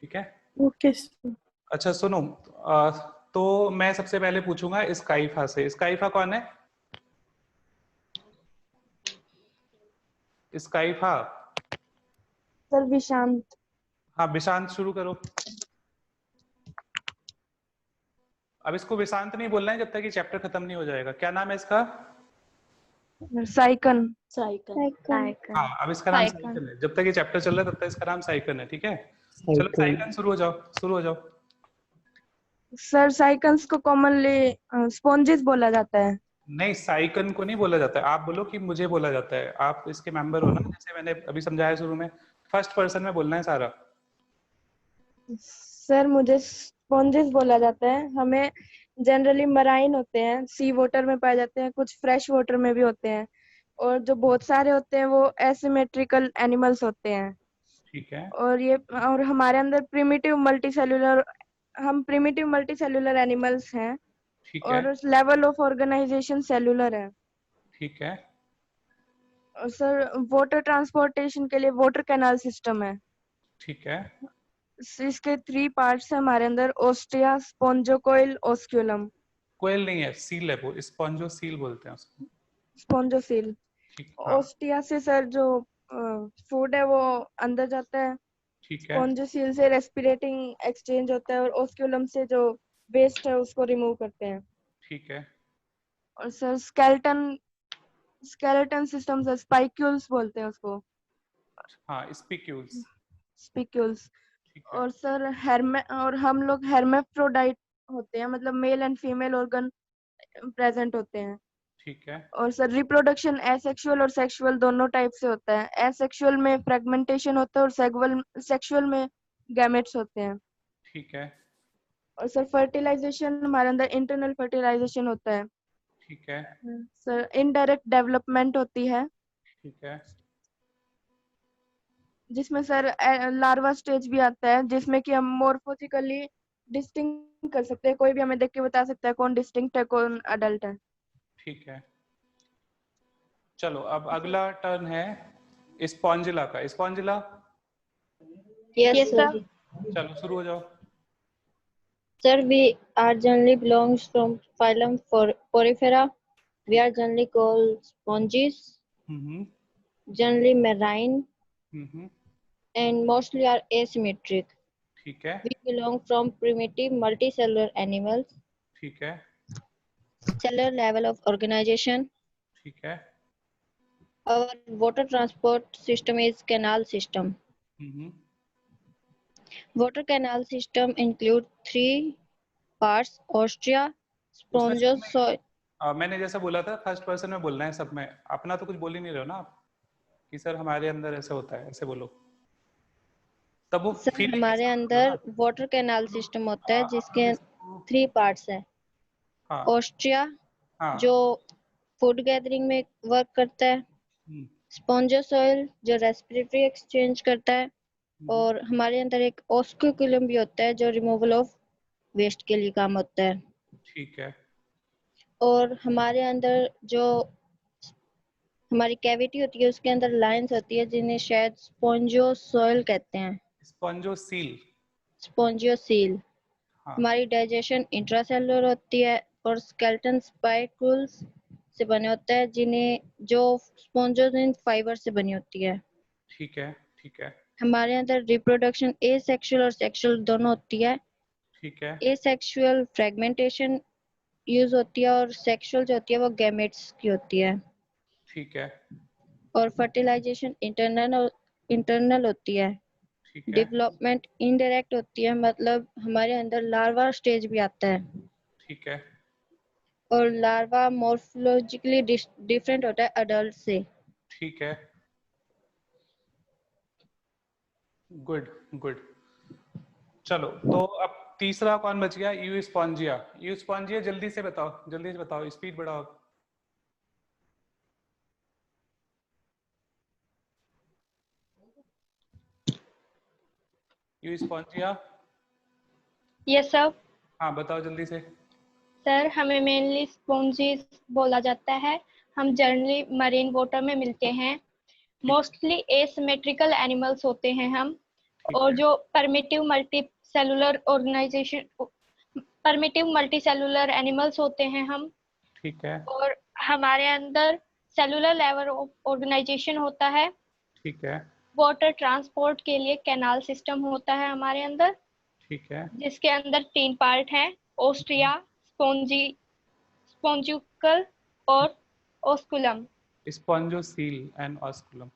ठीक है। Okay sir. अच्छा सुनो, तो मैं सबसे पहले पूछूंगा स्काइफा से। स्काइफा कौन है? स्काइफा। सर विशांत। हाँ, विशांत शुरू करो। अब इसको विशांत नहीं बोलना है जब तक कि चैप्टर खत्म नहीं हो जाएगा। क्या नाम है इसका? साइकन। साइकिल। हाँ, अब इसका नाम साइकिल। साइकिल है। जब तक ये चैप्टर चल रहा है तब तक इसका नाम साइकिल है, ठीक है। चलो साइकिल। साइकिल शुरू हो जाओ, शुरू हो जाओ। सर साइकन्स को कॉमनली स्पॉन्जेस बोला जाता है। नहीं, साइकन को नहीं बोला जाता है, आप बोलो कि मुझे बोला जाता है। आप इसके मेंबर हो ना, जैसे मैंने अभी समझाया शुरू में, फर्स्ट पर्सन में बोलना है सारा। सर मुझे स्पॉन्जेस बोला जाता है। हमें जनरली मराइन होते हैं, सी वाटर में पाए जाते हैं, कुछ फ्रेश वाटर में भी होते हैं, और जो बहुत सारे होते हैं वो एसिमेट्रिकल एनिमल्स होते हैं। ठीक है, और हमारे अंदर हम प्रिमिटिव मल्टीसेल्युलर एनिमल्स हैं, ठीक है, और लेवल ऑफ ऑर्गेनाइजेशन सेलुलर है। ठीक है, और सर वाटर ट्रांसपोर्टेशन के लिए वाटर कैनाल सिस्टम है। ठीक है। इसके 3 पार्ट्स हैं हमारे अंदर: ओस्टिया, स्पोंजोकोइल, ओस्क्यूलम। कोयल नहीं है, सील है वो, स्पॉन्जो सील बोलते हैं उसको। स्पोंजोसील। ठीक, हाँ। ओस्टिया से सर जो फूड है वो अंदर जाता है, ठीक है। स्पॉन्जोसील से रेस्पिरेटिंग एक्सचेंज होता है और ओस्क्यूलम से जो वेस्ट है उसको रिमूव करते हैं। ठीक है। और सर स्केलेटन सिस्टम से स्पाइक्यूल्स बोलते हैं उसको, हाँ, स्पिक्यूल्स। स्पिक्यूल्स। ठीक है। और सर और हम लोग हेर्मेफ्रोडाइट होते हैं, मतलब male and female organ present होते हैं। ठीक है। और सर रिप्रोडक्शन एसेक्सुअल और सेक्सुअल दोनों टाइप से होता है। एसेक्सुअल में फ्रेगमेंटेशन होता है और सेक्सुअल में गैमेट्स होते हैं। ठीक है। और सर फर्टिलाइजेशन हमारे अंदर इंटरनल फर्टिलाइजेशन होता है। ठीक है। सर इनडायरेक्ट डेवलपमेंट होती है, ठीक है। जिसमें सर लार्वा स्टेज भी आता है, जिसमें कि हम मॉर्फोलॉजिकली डिस्टिंक्ट कर सकते हैं। कोई भी हमें देख के बता सकता है कौन डिस्टिंक्ट है कौन अडल्ट है। ठीक है। चलो अब अगला टर्न है स्पॉन्जिला का। Spongilla, Yes, Yes, sir. sir. चलो शुरू हो जाओ। Sir, we are generally belongs from phylum Porifera. We are generally called sponges, hmm. generally marine, hmm. and mostly are asymmetric. ठीक है। We belong from primitive multicellular animals. ठीक है। Cellular level of organization. ठीक है। Our water transport system is canal system. Hmm. Water canal system include three parts: Austria, उसमें सब में spongosoil. मैंने जैसा बोला था फर्स्ट पर्सन में बोलना है सब में। अपना तो कुछ बोल ही नहीं रहे हो ना आप कि सर हमारे अंदर ऐसे होता है, ऐसे बोलो। तब वो सर फीलिंग के हमारे साथ बोलो अंदर ना। वाटर कैनाल सिस्टम होता है जिसके इसको- 3 पार्ट्स है। हाँ। ऑस्ट्रिया हाँ। जो फूड गैदरिंग में वर्क करता है, हम्म। स्पॉन्जोसॉइल जो रेस्पिरेटरी एक्सचेंज करता है, हम्म। और हमारे अंदर एक ऑस्क्यूकुलम भी होता है जो रिमूवल ऑफ वेस्ट के लिए काम होता है। ठीक है। और हमारे अंदर जो हमारी कैविटी होती है उसके अंदर लाइंस होती है जिन्हें शायद स्पॉन्जोसॉइल कहते हैं, स्पॉन्जोसील। स्पॉन्जियोसील। हाँ। हमारी डाइजेशन इंट्रासेलुलर होती है और स्केलेटन स्पाइकुल्स से बने होता है जिन्हें जो स्पॉन्जोसिन फाइबर से बनी होती है। ठीक है। ठीक है। हमारे अंदर रिप्रोडक्शन एसेक्सुअल और सेक्सुअल दोनों होती है। ठीक है। एसेक्सुअल फ्रेगमेंटेशन यूज होती है और सेक्सुअल जो होती है वो गैमेट्स की होती है। ठीक है। और फर्टिलाइजेशन इंटरनल होती है। ठीक है। डेवलपमेंट इनडायरेक्ट होती है, मतलब हमारे अंदर लार्वा स्टेज भी आता है ठीक है। और लार्वा मॉर्फोलॉजिकली डिफरेंट होता है अडल्ट से। ठीक है। Good good. चलो तो अब तीसरा कौन बच गया? You Spongia. यू स्पॉन्जिया जल्दी से बताओ, जल्दी से बताओ, स्पीड बढ़ाओ। You Spongia. Yes, sir. हाँ बताओ जल्दी से। सर हमें मेनली स्पॉन्जीज बोला जाता है। हम जनरली मरीन वाटर में मिलते हैं। मोस्टली एसिमेट्रिकल एनिमल्स होते हैं हम। ठीक और है। जो परमिटिव मल्टीसेलुलर एनिमल्स होते हैं हम। ठीक है। और हमारे अंदर सेलुलर लेवल ऑर्गेनाइजेशन होता है। ठीक है। वाटर ट्रांसपोर्ट के लिए कैनाल सिस्टम होता है हमारे अंदर, ठीक है। जिसके अंदर 3 पार्ट हैं: ओस्ट्रिया, स्पोंजिकल और ओस्कुलम। Spongocoel and osculum.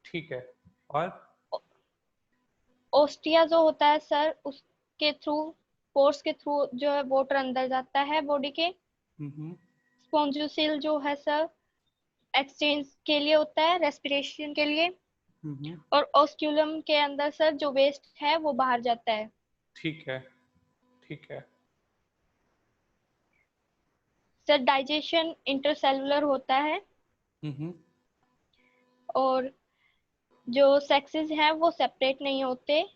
ठीक है। और ओस्टिया जो होता है सर, उसके थ्रू, पोर्स के थ्रू जो है वाटर अंदर जाता है बॉडी के। हम्म। स्पोंजुसिल जो है सर एक्सचेंज के लिए होता है, रेस्पिरेशन के लिए। हम्म। और ओस्क्यूलम के अंदर सर जो वेस्ट है वो बाहर जाता है। ठीक है। ठीक है। सर डाइजेशन इंटरसेलुलर होता है। हम्म। और जो सेक्सेस हैं वो सेपरेट नहीं होते।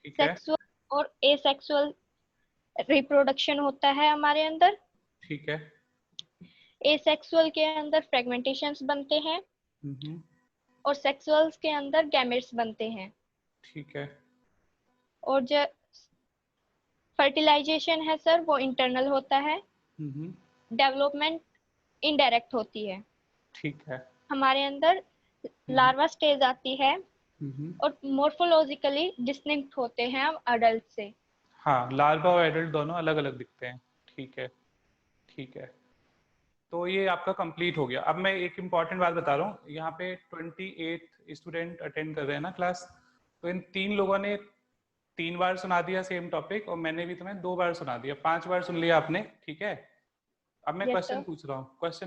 ठीक है। सेक्सुअल और एसेक्सुअल रिप्रोडक्शन होता है हमारे अंदर। ठीक है। एसेक्सुअल के अंदर फ्रेगमेंटेशंस बनते हैं हम्म। और सेक्सुअल्स के अंदर गैमेट्स बनते हैं। ठीक है। और जो फर्टिलाइजेशन है सर वो इंटरनल होता है। हम्म। डेवलपमेंट इनडायरेक्ट होती है। ठीक है। हमारे अंदर लार्वा स्टेज आती है और मोर्फोलॉजिकली डिस्टिंक्ट होते हैं हम अडल्ट से। हाँ, लार्वा और एडल्ट दोनों अलग अलग दिखते हैं। ठीक है, ठीक है। तो ये आपका कंप्लीट हो गया। अब मैं एक इम्पॉर्टेंट बात बता रहा हूँ, यहाँ पे 28 स्टूडेंट अटेंड कर रहे हैं ना क्लास, तो इन 3 लोगों ने 3 बार सुना दिया सेम टॉपिक, और मैंने भी तुम्हें 2 बार सुना दिया, 5 बार सुन लिया आपने। ठीक है, अब मैं Yes, क्वेश्चन sir.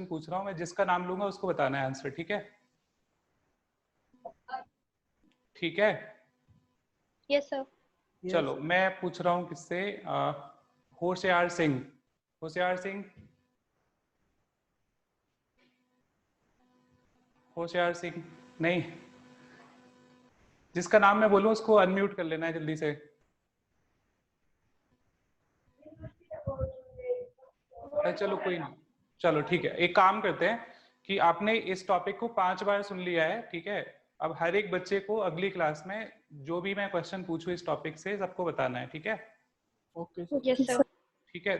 पूछ रहा हूँ मैं, जिसका नाम लूंगा उसको बताना है आंसर। ठीक है, ठीक है। Yes sir. चलो मैं पूछ रहा हूँ किससे, होशियार सिंह। होशियार सिंह, होशियार सिंह नहीं, जिसका नाम मैं बोलूं उसको अनम्यूट कर लेना है जल्दी से। चलो कोई नहीं, चलो ठीक है, एक काम करते हैं कि आपने इस टॉपिक को 5 बार सुन लिया है। ठीक है, अब हर एक बच्चे को अगली क्लास में जो भी मैं क्वेश्चन पूछूं इस टॉपिक से सबको बताना है। ठीक है, ओके यस सर। ठीक है।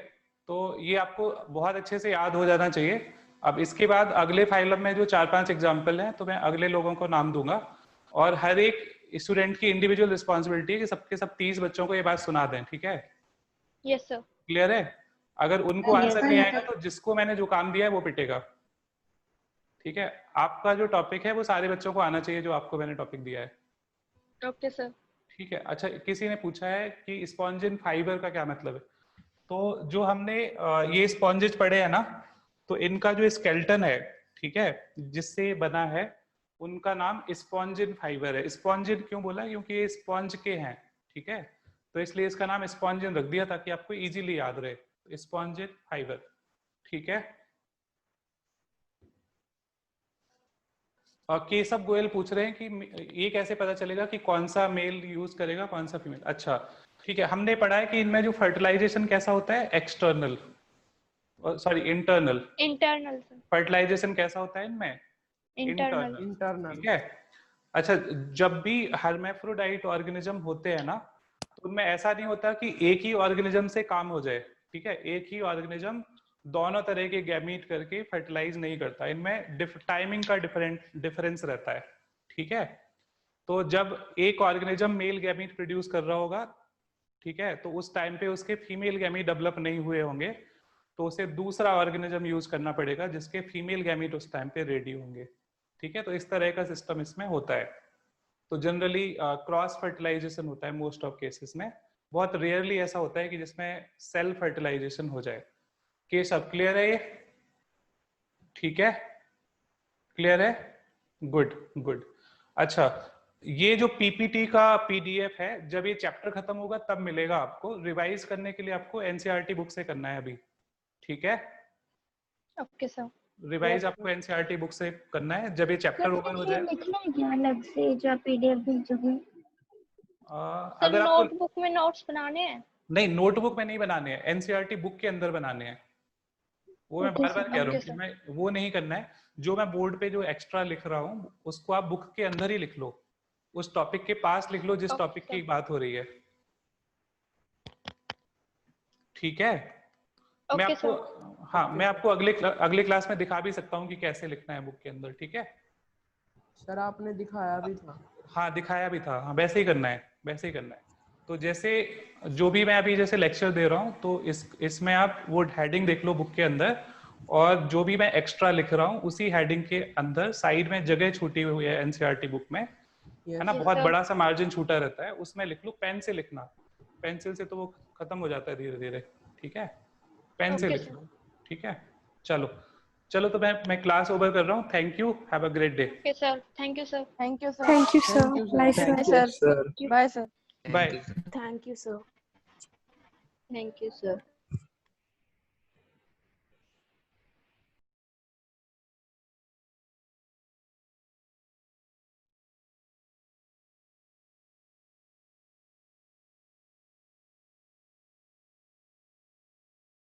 तो ये आपको बहुत अच्छे से याद हो जाना चाहिए। अब इसके बाद अगले फाइलम में जो 4-5 एग्जाम्पल हैं, तो मैं अगले लोगों को नाम दूंगा, और हर एक स्टूडेंट की इंडिविजुअल रिस्पॉन्सिबिलिटी है कि सबके सब 30 बच्चों को ये बात सुना दें। ठीक है, यस सर। क्लियर है? अगर उनको Yes, आंसर sir. नहीं आएगा तो जिसको मैंने जो काम दिया है वो पिटेगा। ठीक है, आपका जो टॉपिक है वो सारे बच्चों को आना चाहिए जो आपको मैंने टॉपिक दिया है। Okay sir. ठीक है, अच्छा किसी ने पूछा है कि स्पॉन्जिन फाइबर का क्या मतलब है। तो जो हमने ये स्पॉन्जेस पढ़े हैं ना, तो इनका जो स्केल्टन है, ठीक है, जिससे बना है, उनका नाम स्पॉन्जिन फाइबर है। स्पॉन्जिन क्यों बोला? क्योंकि ये स्पॉन्ज के हैं। ठीक है, तो इसलिए इसका नाम स्पॉन्जिन रख दिया ताकि आपको इजीली याद रहे, स्पॉन्जिन फाइबर। ठीक है, और केशव गोयल पूछ रहे हैं कि ये कैसे पता चलेगा कि कौन सा मेल यूज करेगा कौन सा फीमेल। अच्छा ठीक है, हमने पढ़ा है कि इनमें जो फर्टिलाइजेशन कैसा होता है, external, sorry internal. Internal sir. Fertilisation कैसा होता है इनमें, इंटरनल। इंटरनल। ठीक है, अच्छा जब भी हर्मेफ्रोडाइट ऑर्गेनिज्म होते हैं ना, तो उनमें ऐसा नहीं होता कि एक ही ऑर्गेनिज्म से काम हो जाए। ठीक है, एक ही ऑर्गेनिज्म दोनों तरह के गैमीट करके फर्टिलाइज नहीं करता, इनमें टाइमिंग का डिफरेंस रहता है। ठीक है, तो जब एक ऑर्गेनिज्म मेल गैमीट प्रोड्यूस कर रहा होगा, ठीक है, तो उस टाइम पे उसके फीमेल गैमीट डेवलप नहीं हुए होंगे, तो उसे दूसरा ऑर्गेनिज्म यूज करना पड़ेगा जिसके फीमेल गैमीट उस टाइम पे रेडी होंगे। ठीक है, तो इस तरह का सिस्टम इसमें होता है। तो जनरली क्रॉस फर्टिलाइजेशन होता है मोस्ट ऑफ केसेस में, बहुत रेयरली ऐसा होता है कि जिसमें सेल फर्टिलाइजेशन हो जाए। केस अब क्लियर है ये? ठीक है, क्लियर है, गुड गुड। अच्छा, ये जो पीपीटी का पीडीएफ है, जब ये चैप्टर खत्म होगा तब मिलेगा आपको। रिवाइज करने के लिए आपको एनसीईआरटी बुक से करना है अभी। ठीक है, ओके सर। रिवाइज आपको एनसीईआरटी बुक से करना है जब ये चैप्टर ओपन हो जाए। लिखना है क्या अलग से जो पीडीएफ भेजोगे? सर अगर आपको नोटबुक में नोट्स बनाने हैं? नहीं, नोटबुक में नहीं बनाने हैं, एनसीईआरटी बुक के अंदर बनाने हैं। वो मैं बार बार कह रहा हूँ कि मैं वो नहीं करना है। जो मैं बोर्ड पे जो एक्स्ट्रा लिख रहा हूँ उसको आप बुक के अंदर ही लिख लो, उस टॉपिक के पास लिख लो जिस टॉपिक की बात हो रही है। ठीक है, मैं आपको हाँ मैं आपको अगले क्लास में दिखा भी सकता हूँ कि कैसे लिखना है बुक के अंदर। ठीक है सर, आपने दिखाया भी था। हाँ दिखाया भी था, हाँ वैसे ही करना है, वैसे ही करना है। तो जैसे जो भी मैं अभी जैसे लेक्चर दे रहा हूँ, तो इसमें आप वो हेडिंग देख लो बुक के अंदर, और जो भी मैं एक्स्ट्रा लिख रहा हूँ उसी हेडिंग के अंदर साइड में जगह छूटी हुई है एनसीईआरटी बुक में, है ना, बहुत बड़ा सा मार्जिन छूटा रहता है, उसमें लिख लो। पेन से लिखना, पेंसिल से तो वो खत्म हो जाता है धीरे धीरे। ठीक है, पेन से लिख लो। ठीक है, चलो चलो, तो मैं क्लास ओवर कर रहा हूँ। Thank you, have a great day. Okay sir, thank you sir. Thank you sir. Thank you, sir. Thank you, sir. Bye, Thank sir. Sir, bye sir. Bye. Thank you, sir. Thank you sir.